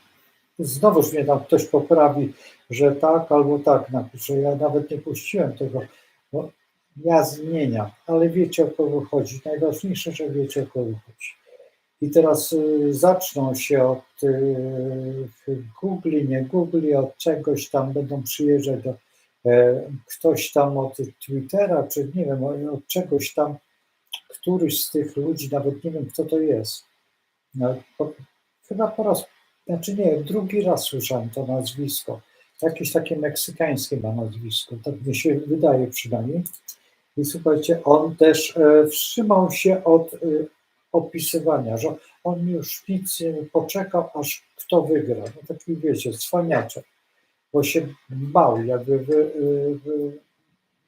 Znowuż mnie tam ktoś poprawi, że tak albo tak napisze. Ja nawet nie puściłem tego. No, ja zmieniam, ale wiecie o kogo chodzi. Najważniejsze, że wiecie o kogo chodzi. I teraz zaczną się od Google, nie Google, od czegoś tam będą przyjeżdżać ktoś tam od Twittera, czy nie wiem, od czegoś tam, któryś z tych ludzi, nawet nie wiem kto to jest. No, chyba po raz, znaczy nie, drugi raz słyszałem to nazwisko. Jakieś takie meksykańskie ma nazwisko, tak mi się wydaje przynajmniej. I słuchajcie, on też wstrzymał się od opisywania, że on już nic nie poczekał, aż kto wygra. No taki wiecie, cwaniaczek, bo się bał,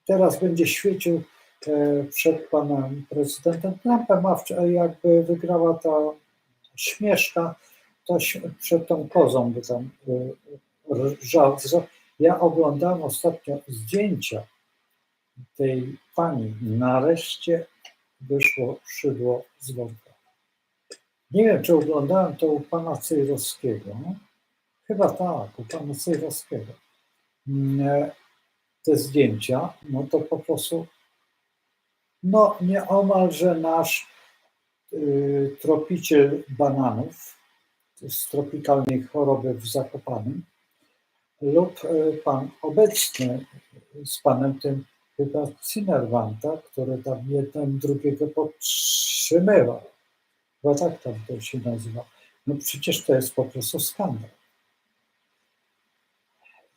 teraz będzie świecił przed panem prezydentem Trumpem, a jakby wygrała ta Śmieszka, to przed tą kozą by tam rżał. Ja oglądałem ostatnio zdjęcia tej pani. Nareszcie wyszło szydło z worka. Nie wiem, czy oglądałem to u pana Cejrowskiego. Chyba tak, u pana Cejrowskiego. Te zdjęcia, no to po prostu no nieomalże nasz tropiciel bananów z tropikalnej choroby w Zakopanem lub pan obecny z panem tym chyba Zimmermanta, który tam jeden drugiego podtrzymywał. Bo tak tam to się nazywa. No przecież to jest po prostu skandal.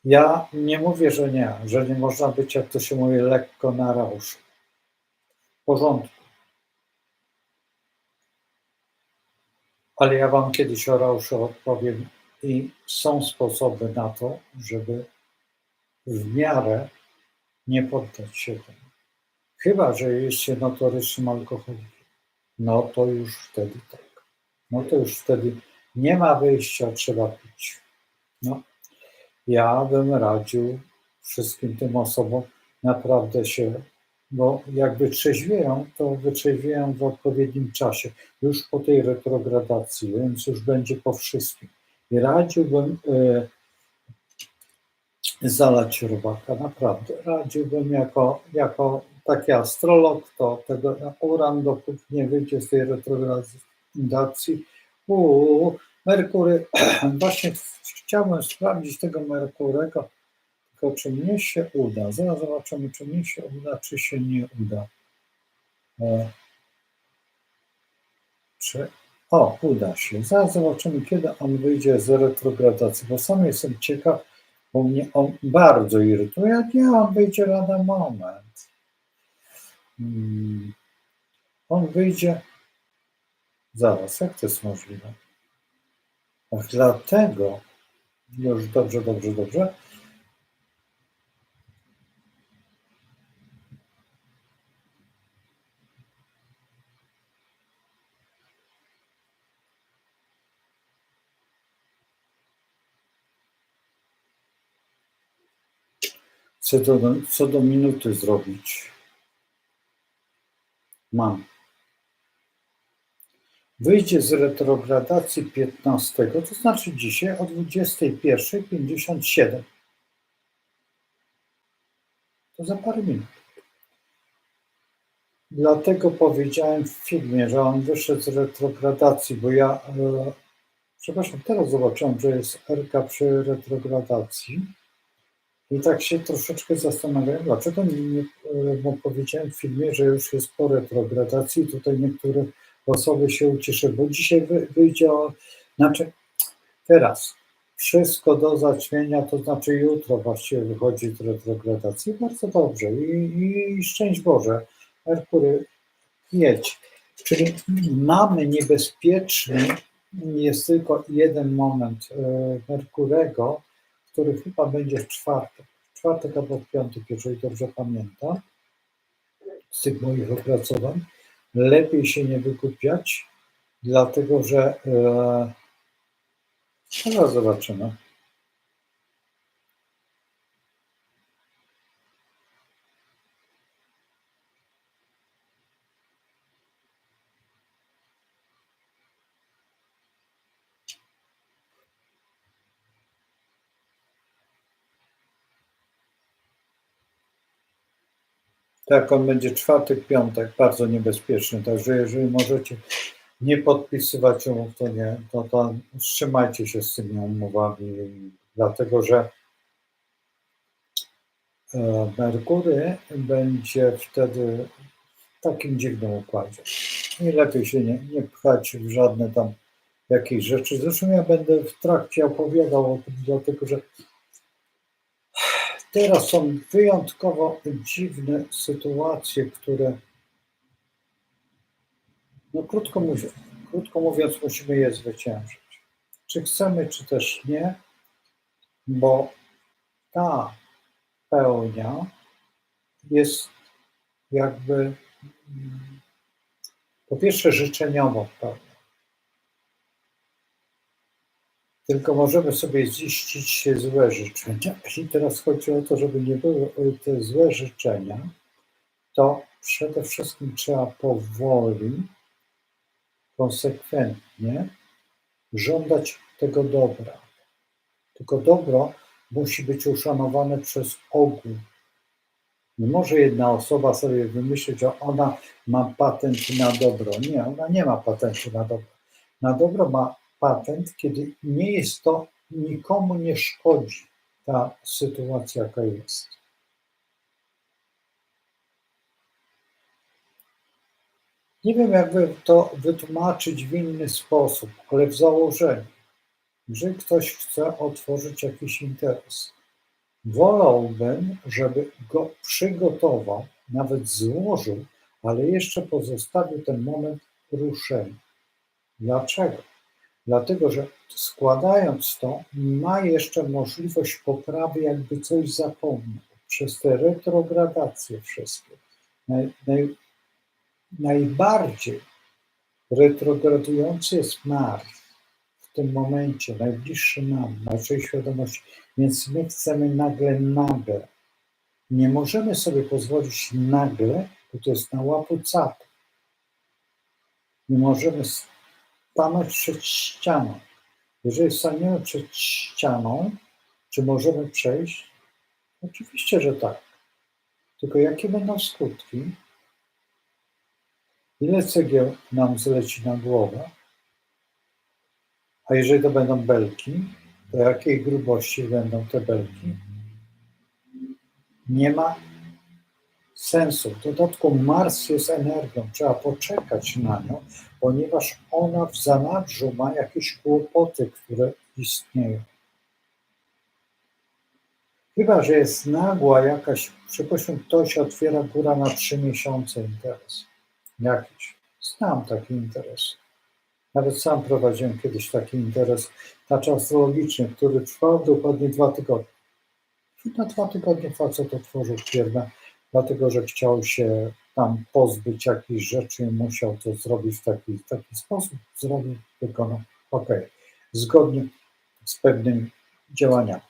Ja nie mówię, że nie można być, jak to się mówi, lekko na rauszu. W porządku. Ale ja wam kiedyś o rauszu odpowiem i są sposoby na to, żeby w miarę nie poddać się temu. Chyba że jest się notorycznym alkoholikiem. No to już wtedy tak. No to już wtedy nie ma wyjścia, trzeba pić. No, ja bym radził wszystkim tym osobom naprawdę się, bo jak wytrzeźwieją, to wytrzeźwieją w odpowiednim czasie, już po tej retrogradacji, więc już będzie po wszystkim. I radziłbym zalać robaka, naprawdę. Radziłbym jako taki astrolog, to tego uran, dopóki nie wyjdzie z tej retrogradacji, Merkury, właśnie chciałbym sprawdzić tego Merkurego, tylko czy mnie się uda. Zaraz zobaczymy, czy mnie się uda, czy się nie uda. Czy... O, uda się. Zaraz zobaczymy, kiedy on wyjdzie z retrogradacji, bo sam jestem ciekaw, bo mnie on bardzo irytuje. Nie, on wyjdzie lada moment. On wyjdzie... Zaraz, jak to jest możliwe? Ach, dlatego... Już dobrze. Co do minuty zrobić? Mam. Wyjdzie z retrogradacji 15, to znaczy dzisiaj o 21:57. To za parę minut. Dlatego powiedziałem w filmie, że on wyszedł z retrogradacji, bo ja, przepraszam, teraz zobaczyłem, że jest RK przy retrogradacji i tak się troszeczkę zastanawiałem, dlaczego nie powiedziałem w filmie, że już jest po retrogradacji. Tutaj niektóre osoby się ucieszy, bo dzisiaj wyjdzie znaczy teraz wszystko do zaćmienia, to znaczy jutro właściwie wychodzi z retrogradacji. Bardzo dobrze i szczęść Boże. Merkury, jedź. Czyli mamy niebezpieczny, jest tylko jeden moment Merkurego, który chyba będzie w czwartek albo w piątek, jeżeli dobrze pamiętam, z tych moich opracowań. Lepiej się nie wygłupiać, dlatego że teraz zobaczymy. Tak, on będzie czwartek, piątek, bardzo niebezpieczny, także jeżeli możecie nie podpisywać umów, to nie, to wstrzymajcie się z tymi umowami, dlatego że Merkury będzie wtedy w takim dziwnym układzie. I lepiej się nie pchać w żadne tam jakieś rzeczy. Zresztą ja będę w trakcie opowiadał o tym, dlatego że teraz są wyjątkowo dziwne sytuacje, które, no krótko mówiąc, musimy je zwyciężyć. Czy chcemy, czy też nie, bo ta pełnia jest jakby po pierwsze życzeniową pełnią. Tylko możemy sobie ziścić złe życzenia. I teraz chodzi o to, żeby nie były te złe życzenia, to przede wszystkim trzeba powoli, konsekwentnie żądać tego dobra. Tylko dobro musi być uszanowane przez ogół. Nie może jedna osoba sobie wymyślić, że ona ma patent na dobro. Nie, ona nie ma patentu na dobro. Na dobro ma patent, kiedy nie jest to, nikomu nie szkodzi ta sytuacja, jaka jest. Nie wiem, jakby to wytłumaczyć w inny sposób, ale w założeniu, że ktoś chce otworzyć jakiś interes, wolałbym, żeby go przygotował, nawet złożył, ale jeszcze pozostawił ten moment ruszenia. Dlaczego? Dlatego, że składając to, ma jeszcze możliwość poprawy, jakby coś zapomniał. Przez te retrogradacje wszystkie. Najbardziej retrogradujący jest Mars w tym momencie, najbliższy nam, naszej świadomości. Więc my chcemy nagle. Nie możemy sobie pozwolić nagle, bo to jest na łapu capu. Nie możemy stanąć przed ścianą. Jeżeli staniemy przed ścianą, czy możemy przejść? Oczywiście, że tak. Tylko jakie będą skutki? Ile cegieł nam zleci na głowę? A jeżeli to będą belki, to jakiej grubości będą te belki? Nie ma sensu. W dodatku Mars jest energią. Trzeba poczekać na nią, ponieważ ona w zanadrzu ma jakieś kłopoty, które istnieją. Chyba że jest nagła jakaś, przypuśćmy, ktoś otwiera góra na 3 miesiące interes. Jakiś. Znam taki interes. Nawet sam prowadziłem kiedyś taki interes astrologiczny, który trwał dokładnie 2 tygodnie. Na 2 tygodnie facet otworzył firmę, dlatego że chciał się tam pozbyć jakichś rzeczy i musiał to zrobić w taki sposób. Zrobił, wykonał. Okej. Zgodnie z pewnymi działaniami.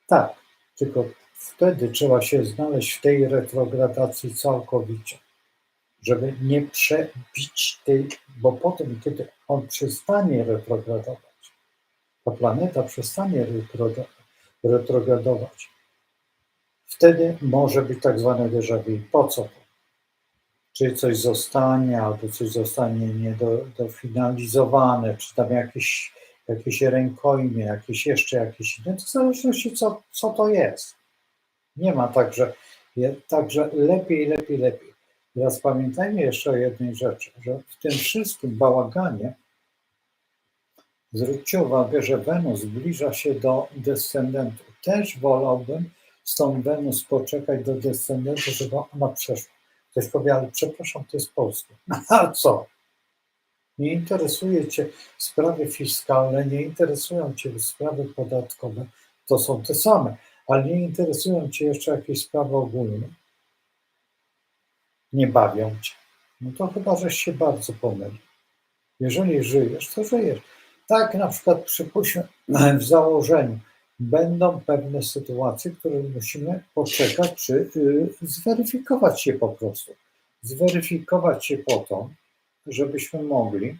Tak, tylko wtedy trzeba się znaleźć w tej retrogradacji całkowicie, żeby nie przebić tej, bo potem, kiedy on przestanie retrogradować, ta planeta przestanie retrogradować, wtedy może być tak zwane déjà vu. Po co to? Czy coś zostanie, albo coś zostanie niedofinalizowane, czy tam jakieś rękojmie, jeszcze jakieś inne, to w zależności co to jest. Nie ma także lepiej. Teraz pamiętajmy jeszcze o jednej rzeczy, że w tym wszystkim bałaganie zwróćcie uwagę, że Wenus zbliża się do descendentu. Też wolałbym z tą Wenus poczekać do descendentu, żeby ona przeszła. Ktoś powie, ale przepraszam, to jest Polska. A co? Nie interesuje Cię sprawy fiskalne, nie interesują Cię sprawy podatkowe, to są te same, ale nie interesują Cię jeszcze jakieś sprawy ogólne. Nie bawią Cię. No to chyba, żeś się bardzo pomylił. Jeżeli żyjesz, to żyjesz. Tak na przykład przypuśćmy w założeniu, będą pewne sytuacje, które musimy poczekać, czy zweryfikować je po prostu. Zweryfikować je po to, żebyśmy mogli.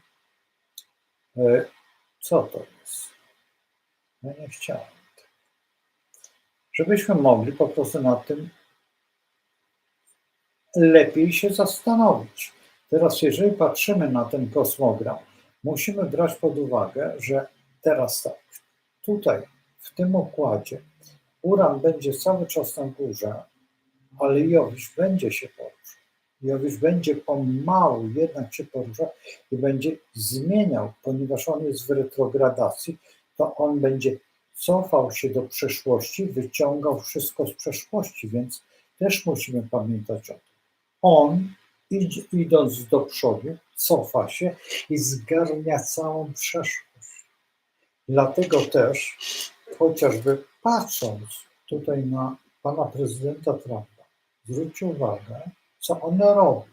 Co to jest? Ja nie chciałem. Żebyśmy mogli po prostu nad tym lepiej się zastanowić. Teraz, jeżeli patrzymy na ten kosmogram, musimy brać pod uwagę, że teraz tak, tutaj, w tym układzie, Uran będzie cały czas na górze, ale Jowisz będzie się poruszał. Jowisz będzie pomału jednak się poruszał i będzie zmieniał, ponieważ on jest w retrogradacji, to on będzie cofał się do przeszłości, wyciągał wszystko z przeszłości, więc też musimy pamiętać o tym. On, idąc do przodu, cofa się i zgarnia całą przeszłość. Dlatego też, chociażby patrząc tutaj na pana prezydenta Trumpa, zwróćcie uwagę, co on robi.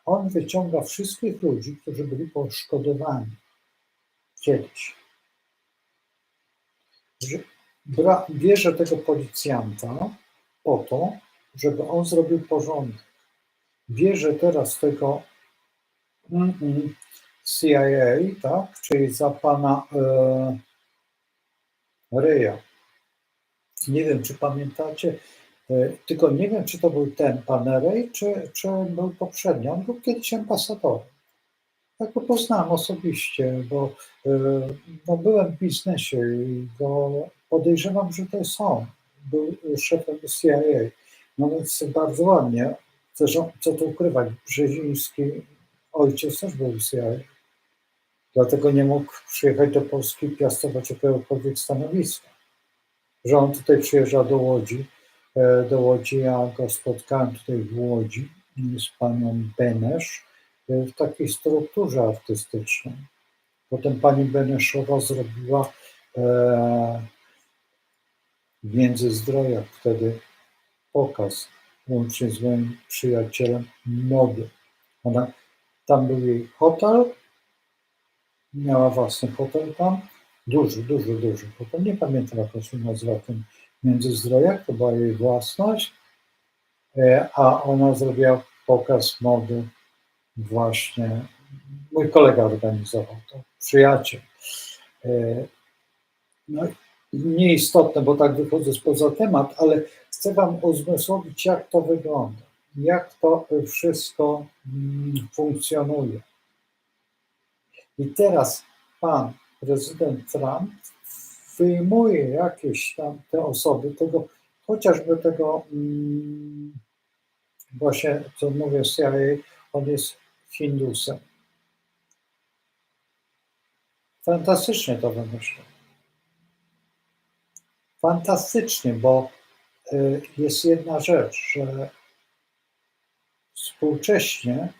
On wyciąga wszystkich ludzi, którzy byli poszkodowani kiedyś. Bierze tego policjanta po to, żeby on zrobił porządek. Bierze teraz tego CIA, tak, czyli za pana Ryja. Nie wiem, czy pamiętacie, tylko nie wiem, czy to był ten pan Rej, czy był poprzedni. On był kiedyś ambasadorem. Tak go poznałem osobiście, bo byłem w biznesie i go podejrzewam, że to jest on. Był szefem CIA. No więc bardzo ładnie. Zresztą, co tu ukrywać, Brzeziński ojciec też był w CIA. Dlatego nie mógł przyjechać do Polski i piastować jakiegokolwiek stanowiska. Że on tutaj przyjeżdża do Łodzi, ja go spotkałem tutaj w Łodzi z panią Benesz w takiej strukturze artystycznej. Potem pani Beneszowa zrobiła w Międzyzdrojach wtedy pokaz, łącznie z moim przyjacielem mody. Tam był jej hotel, miała własny hotel tam, duży hotel, nie pamiętam jak się nazywa ten Międzyzdrojach, to była jej własność, a ona zrobiła pokaz mody właśnie, mój kolega organizował to, przyjaciel. No, nieistotne, bo tak wychodzę spoza temat, ale chcę wam uzmysłowić, jak to wygląda, jak to wszystko funkcjonuje. I teraz pan prezydent Trump wyjmuje jakieś tam te osoby, chociażby tego właśnie, co mówię, CIA, on jest Hindusem. Fantastycznie to wymyślił. Fantastycznie, bo jest jedna rzecz, że współcześnie,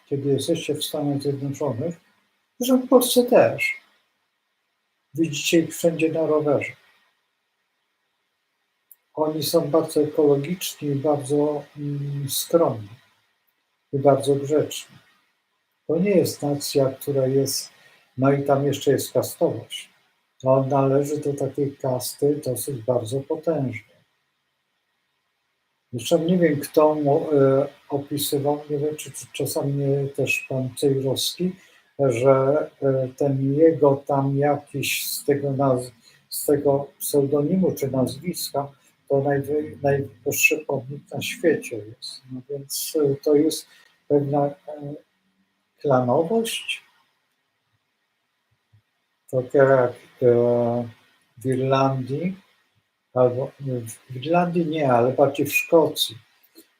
kiedy jesteście w Stanach Zjednoczonych, zresztą w Polsce też, widzicie ich wszędzie na rowerze. Oni są bardzo ekologiczni, bardzo skromni i bardzo grzeczni. To nie jest nacja, która jest, no i tam jeszcze jest kastowość. On należy do takiej kasty dosyć bardzo potężnej. Zresztą nie wiem, kto mu opisywał, nie wiem, czy czasami nie też pan Cejrowski, że ten jego tam jakiś z tego pseudonimu czy nazwiska, to najwyższy pomnik na świecie jest. No więc to jest pewna klanowość, tak jak w Irlandii, albo w Irlandii nie, ale bardziej w Szkocji.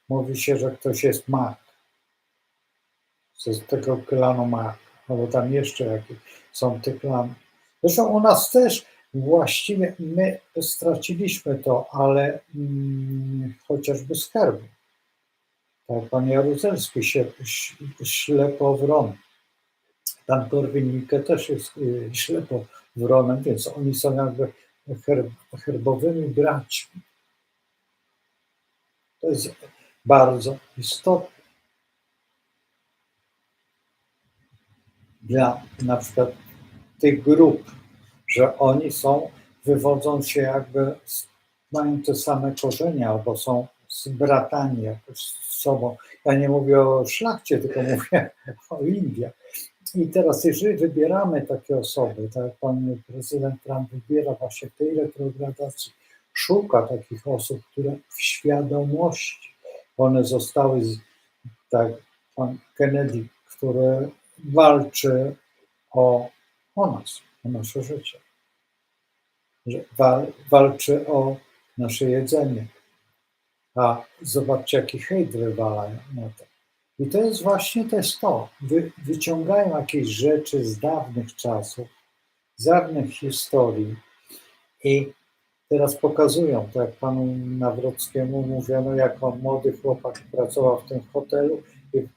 Mówi się, że ktoś jest Mac, z tego klanu Mac, albo tam jeszcze jakieś są te klany. Zresztą u nas też właściwie my straciliśmy to, ale chociażby z herbu. Tak, pan Jaruzelski się ślepowron. Pan Korwin-Mikke też jest ślepowronem, więc oni są jakby herbowymi braćmi. To jest bardzo istotne. Dla na przykład tych grup, że oni wywodzą się jakby, mają te same korzenie, albo są zbratani jakoś z sobą. Ja nie mówię o szlachcie, tylko mówię o Indiach. I teraz, jeżeli wybieramy takie osoby, tak jak pan prezydent Trump wybiera właśnie w tej retrogradacji, szuka takich osób, które w świadomości, one zostały, tak pan Kennedy, który walczy o nas, o nasze życie, że walczy o nasze jedzenie, a zobaczcie, jaki hejt wywalają na to. I to jest właśnie to. Wyciągają jakieś rzeczy z dawnych czasów, z dawnych historii i teraz pokazują, tak jak panu Nawrockiemu mówiono, jako młody chłopak pracował w tym hotelu i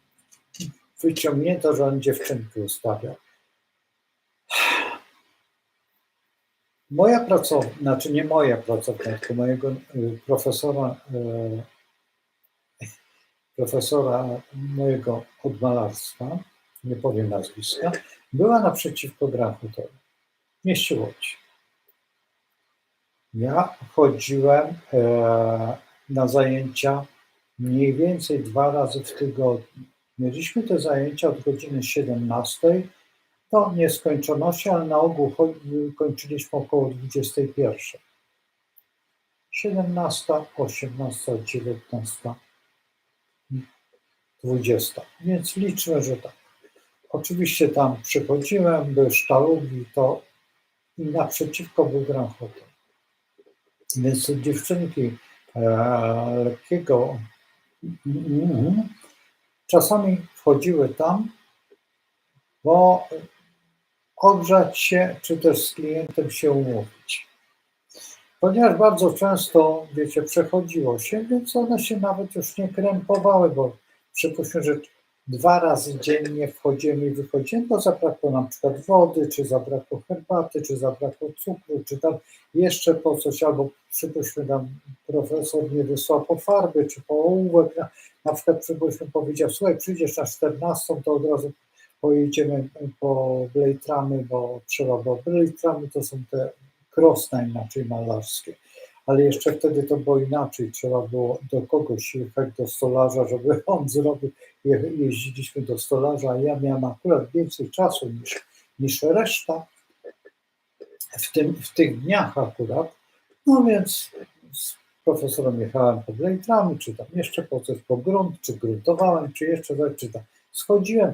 wyciągnięto, że on dziewczynki ustawiał. Moja pracownia, znaczy nie moja pracownia, tylko mojego profesora mojego od malarstwa, nie powiem nazwiska, była naprzeciwko Grand Hotelu w mieście Łodzi. Ja chodziłem na zajęcia mniej więcej 2 razy w tygodniu. Mieliśmy te zajęcia od godziny 17 do nieskończoności, ale na ogół kończyliśmy około 21. 17, 18, 19, 20. Więc liczmy, że tak. Oczywiście tam przychodziłem, były sztalugi, to i naprzeciwko był Grand Hotel. Więc dziewczynki lekkiego czasami wchodziły tam, bo ogrzać się, czy też z klientem się umówić. Ponieważ bardzo często, wiecie, przechodziło się, więc one się nawet już nie krępowały, bo przypuśćmy, że 2 razy dziennie wchodzimy i wychodzimy, bo zabrakło nam przykład wody, czy zabrakło herbaty, czy zabrakło cukru, czy tam jeszcze po coś, albo przypuśćmy nam profesor nie wysłał po farby, czy po ołówek, na przykład przypuśćmy powiedział, słuchaj, przyjdziesz na 14, to od razu pojedziemy po blejtramy, bo trzeba, bo blejtramy to są te krosna inaczej malarskie. Ale jeszcze wtedy to było inaczej, trzeba było do kogoś jechać, do stolarza, żeby on zrobił, jeździliśmy do stolarza, a ja miałem akurat więcej czasu niż reszta w tych dniach akurat, no więc z profesorem jechałem po blejtrami, czy tam jeszcze po coś, po grunt, czy gruntowałem, czy jeszcze coś, czy tam wchodziłem,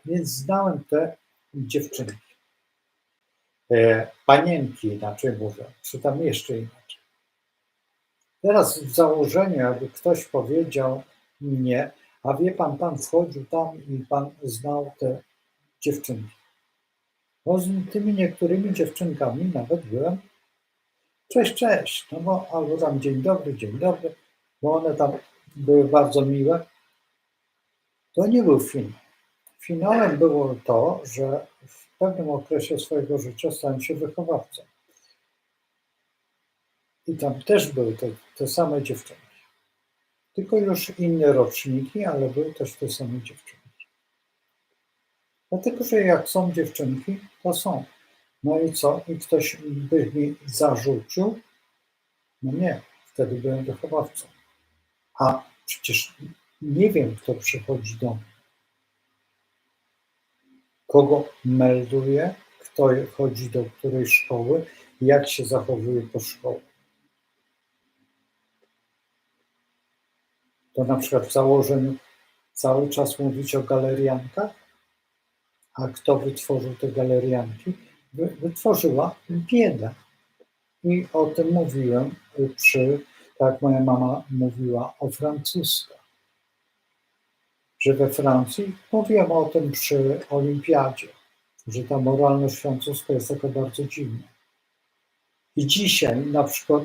więc znałem te dziewczyny, panienki inaczej mówię, czy tam jeszcze inaczej. Teraz w założeniu, jakby ktoś powiedział nie, a wie pan wchodził tam i pan znał te dziewczynki. Bo z tymi niektórymi dziewczynkami nawet byłem cześć, no bo albo tam dzień dobry, bo one tam były bardzo miłe. To nie był finał. Finałem było to, że w pewnym okresie swojego życia stałem się wychowawcą. I tam też były te same dziewczynki. Tylko już inne roczniki, ale były też te same dziewczynki. Dlatego, że jak są dziewczynki, to są. No i co? I ktoś by mi zarzucił? No nie, wtedy byłem wychowawcą. A przecież nie wiem, kto przychodzi do mnie. Kogo melduje, kto chodzi do której szkoły, jak się zachowuje po szkole. To na przykład w założeniu cały czas mówić o galeriankach, a kto wytworzył te galerianki? Wytworzyła bieda. I o tym mówiłem tak jak moja mama mówiła o Franciszkach, że we Francji, mówiłem o tym przy olimpiadzie, że ta moralność francuska jest taka bardzo dziwna. I dzisiaj na przykład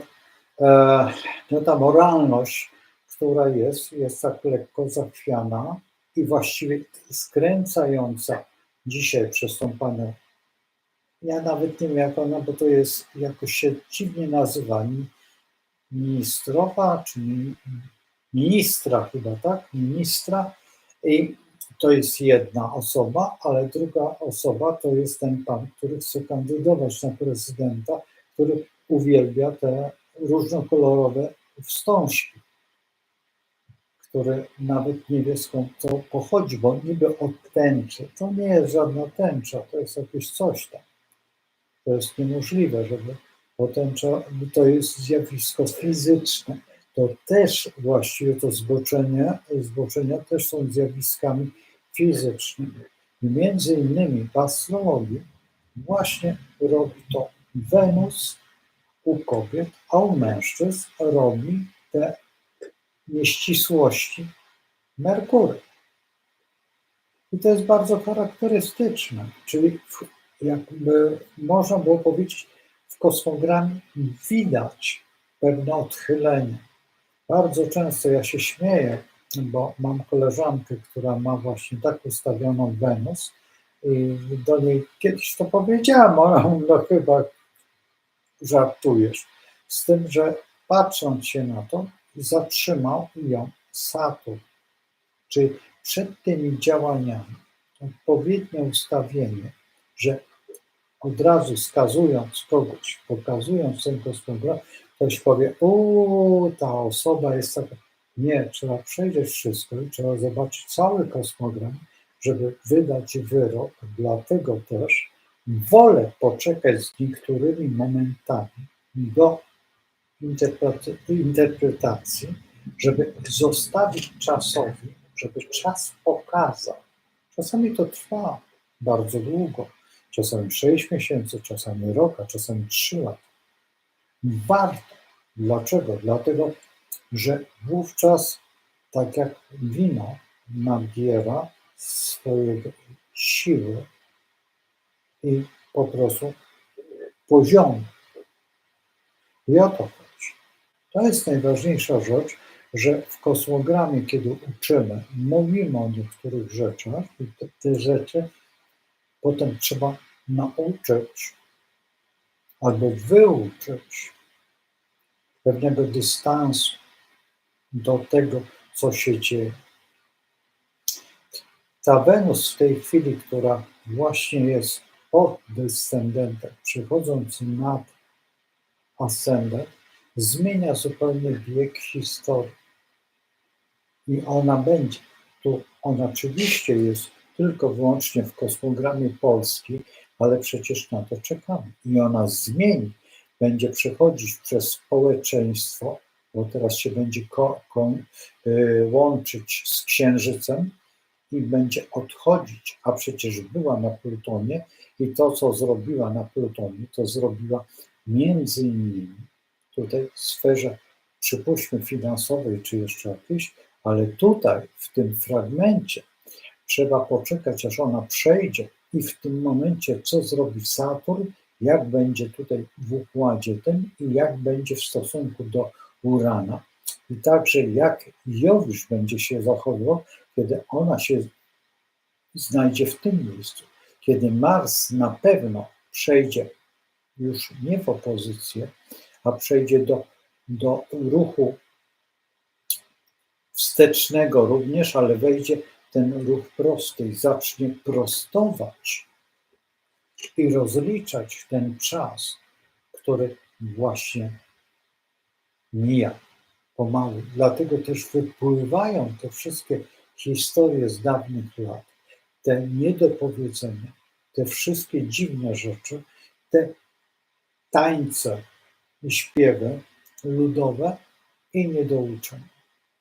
no ta moralność, która jest tak lekko zachwiana i właściwie skręcająca dzisiaj przez tą panią. Ja nawet nie wiem jak ona, bo to jest, jakoś się dziwnie nazywa, ministrowa, czy ministra chyba, tak? Ministra. I to jest jedna osoba, ale druga osoba to jest ten pan, który chce kandydować na prezydenta, który uwielbia te różnokolorowe wstążki, który nawet nie wie skąd to pochodzi, bo niby od tęczy. To nie jest żadna tęcza, to jest jakieś coś tam. To jest niemożliwe, bo tęcza to jest zjawisko fizyczne. To też właściwie to zboczenia też są zjawiskami fizycznymi. I między innymi w astrologii właśnie robi to Wenus u kobiet, a u mężczyzn robi te nieścisłości Merkury. I to jest bardzo charakterystyczne, czyli jakby można było powiedzieć, w kosmogramie widać pewne odchylenie. Bardzo często ja się śmieję, bo mam koleżankę, która ma właśnie tak ustawioną Wenus i do niej kiedyś to powiedziałam, ona mówi, no chyba żartujesz. Z tym, że patrząc się na to, zatrzymał ją Saturn. Czyli przed tymi działaniami odpowiednie ustawienie, że od razu skazując kogoś, pokazując ten kosmogram, ktoś powie, ta osoba jest taka. Nie, trzeba przejrzeć wszystko i trzeba zobaczyć cały kosmogram, żeby wydać wyrok. Dlatego też wolę poczekać z niektórymi momentami do interpretacji, żeby zostawić czasowi, żeby czas pokazał. Czasami to trwa bardzo długo, czasami 6 miesięcy, czasami rok, a czasami 3 lata. Warto. Dlaczego? Dlatego, że wówczas, tak jak wino nabiera swojej siły i po prostu poziomu. I o to chodzi. To jest najważniejsza rzecz, że w kosmogramie, kiedy uczymy, mówimy o niektórych rzeczach i te rzeczy potem trzeba nauczyć albo wyuczyć pewnego dystansu do tego, co się dzieje. Ta Wenus w tej chwili, która właśnie jest po descendentem, przychodząc nad ascendent, zmienia zupełnie bieg historii. I ona będzie, tu ona oczywiście jest tylko wyłącznie w kosmogramie polskim, ale przecież na to czekamy. I ona zmieni, będzie przechodzić przez społeczeństwo, bo teraz się będzie łączyć z Księżycem i będzie odchodzić, a przecież była na Plutonie i to, co zrobiła na Plutonie, to zrobiła między innymi tutaj w sferze, przypuśćmy, finansowej czy jeszcze jakiejś, ale tutaj, w tym fragmencie, trzeba poczekać, aż ona przejdzie i w tym momencie, co zrobi Saturn, jak będzie tutaj w układzie tym i jak będzie w stosunku do Urana. I także jak Jowisz będzie się zachowywał, kiedy ona się znajdzie w tym miejscu. Kiedy Mars na pewno przejdzie już nie w opozycję, a przejdzie do ruchu wstecznego również, ale wejdzie ten ruch prosty i zacznie prostować i rozliczać ten czas, który właśnie mija pomału. Dlatego też wypływają te wszystkie historie z dawnych lat, te niedopowiedzenia, te wszystkie dziwne rzeczy, te tańce i śpiewy ludowe i niedouczenia.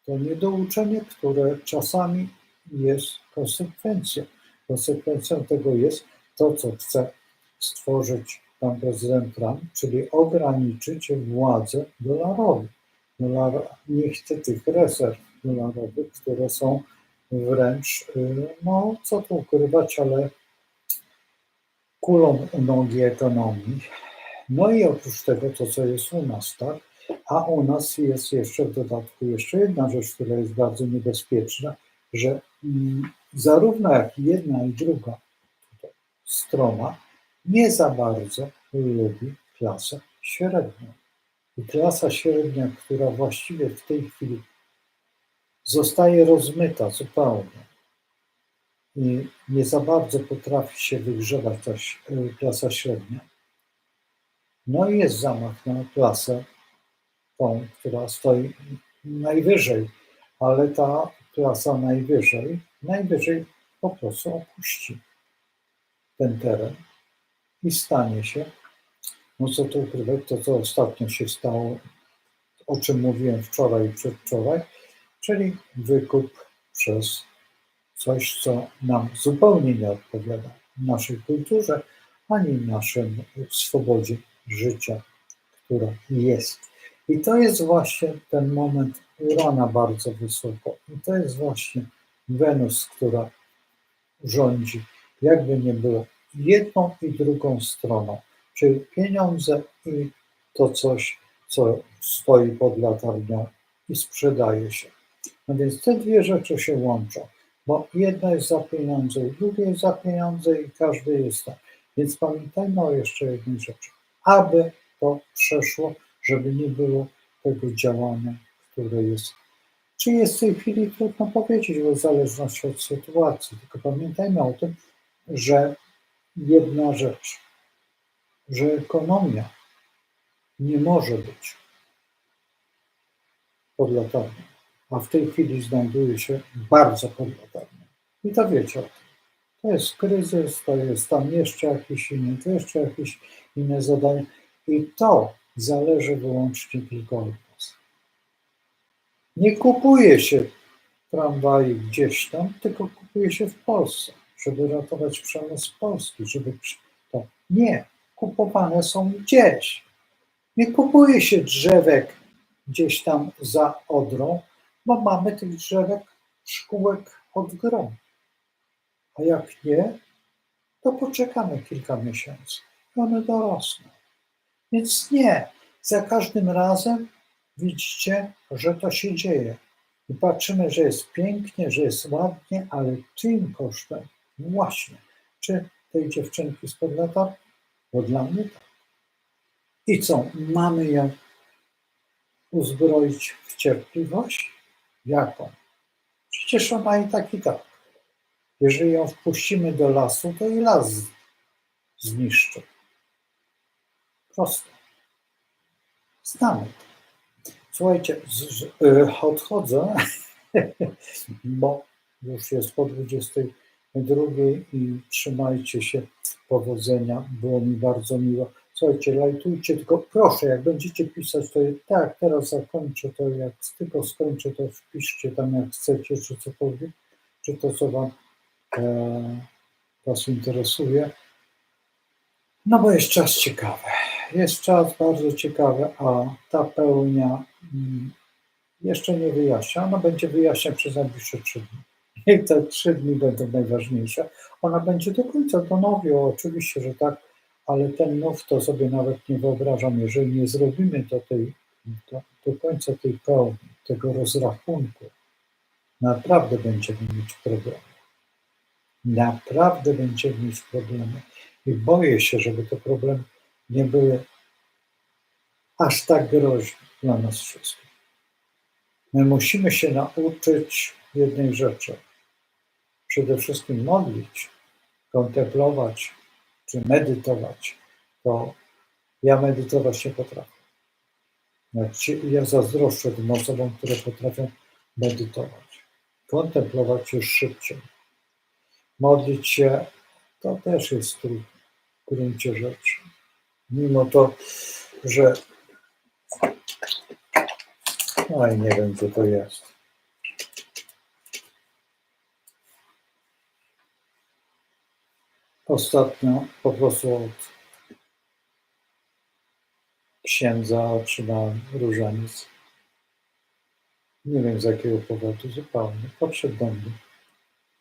To niedouczenie, które czasami jest konsekwencją. Konsekwencją tego jest to, co chce stworzyć pan prezydent Trump, czyli ograniczyć władzę dolarową. Nie chce tych rezerw dolarowych, które są wręcz, no co tu ukrywać, ale kulą u nogi ekonomii. No i oprócz tego to, co jest u nas, tak? A u nas jest jeszcze w dodatku jeszcze jedna rzecz, która jest bardzo niebezpieczna, że zarówno jak jedna i druga strona nie za bardzo lubi klasę średnią. I klasa średnia, która właściwie w tej chwili zostaje rozmyta zupełnie i nie za bardzo potrafi się wygrzewać ta klasa średnia, no i jest zamach na klasę tą, która stoi najwyżej, ale ta klasa najwyżej po prostu opuści ten teren i stanie się, no co tu ukrywać, to co ostatnio się stało, o czym mówiłem wczoraj i przedwczoraj, czyli wykup przez coś, co nam zupełnie nie odpowiada naszej kulturze, ani naszym swobodzie życia, która jest. I to jest właśnie ten moment Urana bardzo wysoko. I to jest właśnie Wenus, która rządzi, jakby nie było, jedną i drugą stroną, czyli pieniądze i to coś, co stoi pod latarnią i sprzedaje się. No więc te dwie rzeczy się łączą, bo jedna jest za pieniądze i druga jest za pieniądze i każdy jest tam. Więc pamiętajmy o jeszcze jednej rzeczy. Aby to przeszło, żeby nie było tego działania, które jest. Czy jest w tej chwili trudno powiedzieć, bo w zależności od sytuacji. Tylko pamiętajmy o tym, że jedna rzecz, że ekonomia nie może być pod latarnią, a w tej chwili znajduje się bardzo pod latarnią. I to wiecie o tym. To jest kryzys, to jest tam jeszcze jakieś inne, to jeszcze jakieś inne zadania. I to zależy wyłącznie tylko od nas. Nie kupuje się tramwaji gdzieś tam, tylko kupuje się w Polsce, żeby ratować przemysł polski, żeby to nie, kupowane są gdzieś. Nie kupuje się drzewek gdzieś tam za Odrą, bo mamy tych drzewek, szkółek od grom. A jak nie, to poczekamy kilka miesięcy i one dorosną. Więc nie, za każdym razem widzicie, że to się dzieje. I patrzymy, że jest pięknie, że jest ładnie, ale czyim kosztem? Właśnie. Czy tej dziewczynki z latarni? Bo dla mnie tak. I co? Mamy ją uzbroić w cierpliwość? Jaką? Przecież ona i tak, i tak. Jeżeli ją wpuścimy do lasu, to i las zniszczy. Prosto. Znamy to. Słuchajcie, odchodzę, bo już jest po 22 i trzymajcie się. Powodzenia. Było mi bardzo miło. Słuchajcie, lajtujcie, tylko proszę, jak będziecie pisać, to tak, teraz zakończę, to jak tylko skończę, to wpiszcie tam jak chcecie, czy cokolwiek, czy to, co was interesuje. No bo jest czas ciekawy. Jest czas bardzo ciekawy, a ta pełnia jeszcze nie wyjaśnia. Ona będzie wyjaśniać przez najbliższe 3 dni. I te 3 dni będą najważniejsze. Ona będzie do końca, do nowiu, oczywiście, że tak, ale ten now to sobie nawet nie wyobrażam. Jeżeli nie zrobimy do końca tej pełni, tego rozrachunku, naprawdę będziemy mieć problemy. Naprawdę będziemy mieć problemy. I boję się, żeby te problemy nie były aż tak groźne dla nas wszystkich. My musimy się nauczyć jednej rzeczy. Przede wszystkim modlić, kontemplować czy medytować. To ja medytować nie potrafię. Ja zazdroszczę tym osobom, które potrafią medytować. Kontemplować już szybciej. Modlić się to też jest trudne w gruncie rzeczy. Mimo to, że no i nie wiem, co to jest. Ostatnio po prostu od księdza otrzymałem różaniec. Nie wiem z jakiego powodu zupełnie. Podszedł do mnie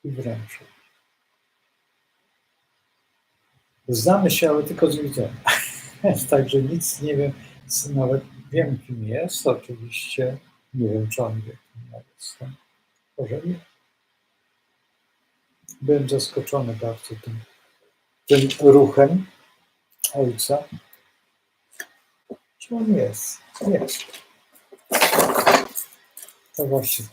i wręczył. Znamy się, ale tylko z widzenia. Także nic nie wiem, nawet wiem, kim jest, oczywiście. Nie wiem, czy on wie, kim ja jestem. Może nie. Byłem zaskoczony bardzo tym ruchem ojca. Czy on jest? Jest. To właśnie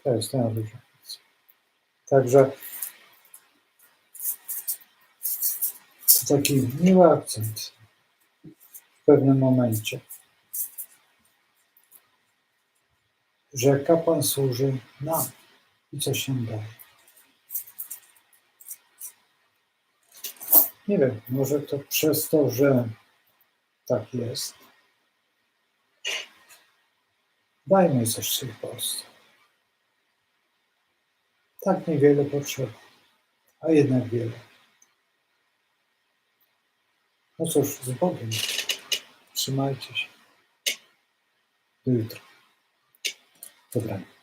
to jest ten różaniec. Także to taki miły akcent w pewnym momencie, że kapłan służy nam i coś nam daje. Nie wiem, może to przez to, że tak jest. Dajmy coś w Polsce. Tak niewiele potrzeba, a jednak wiele. No cóż, z Bogiem. Trzymajcie się. Do jutra. Dobranoc.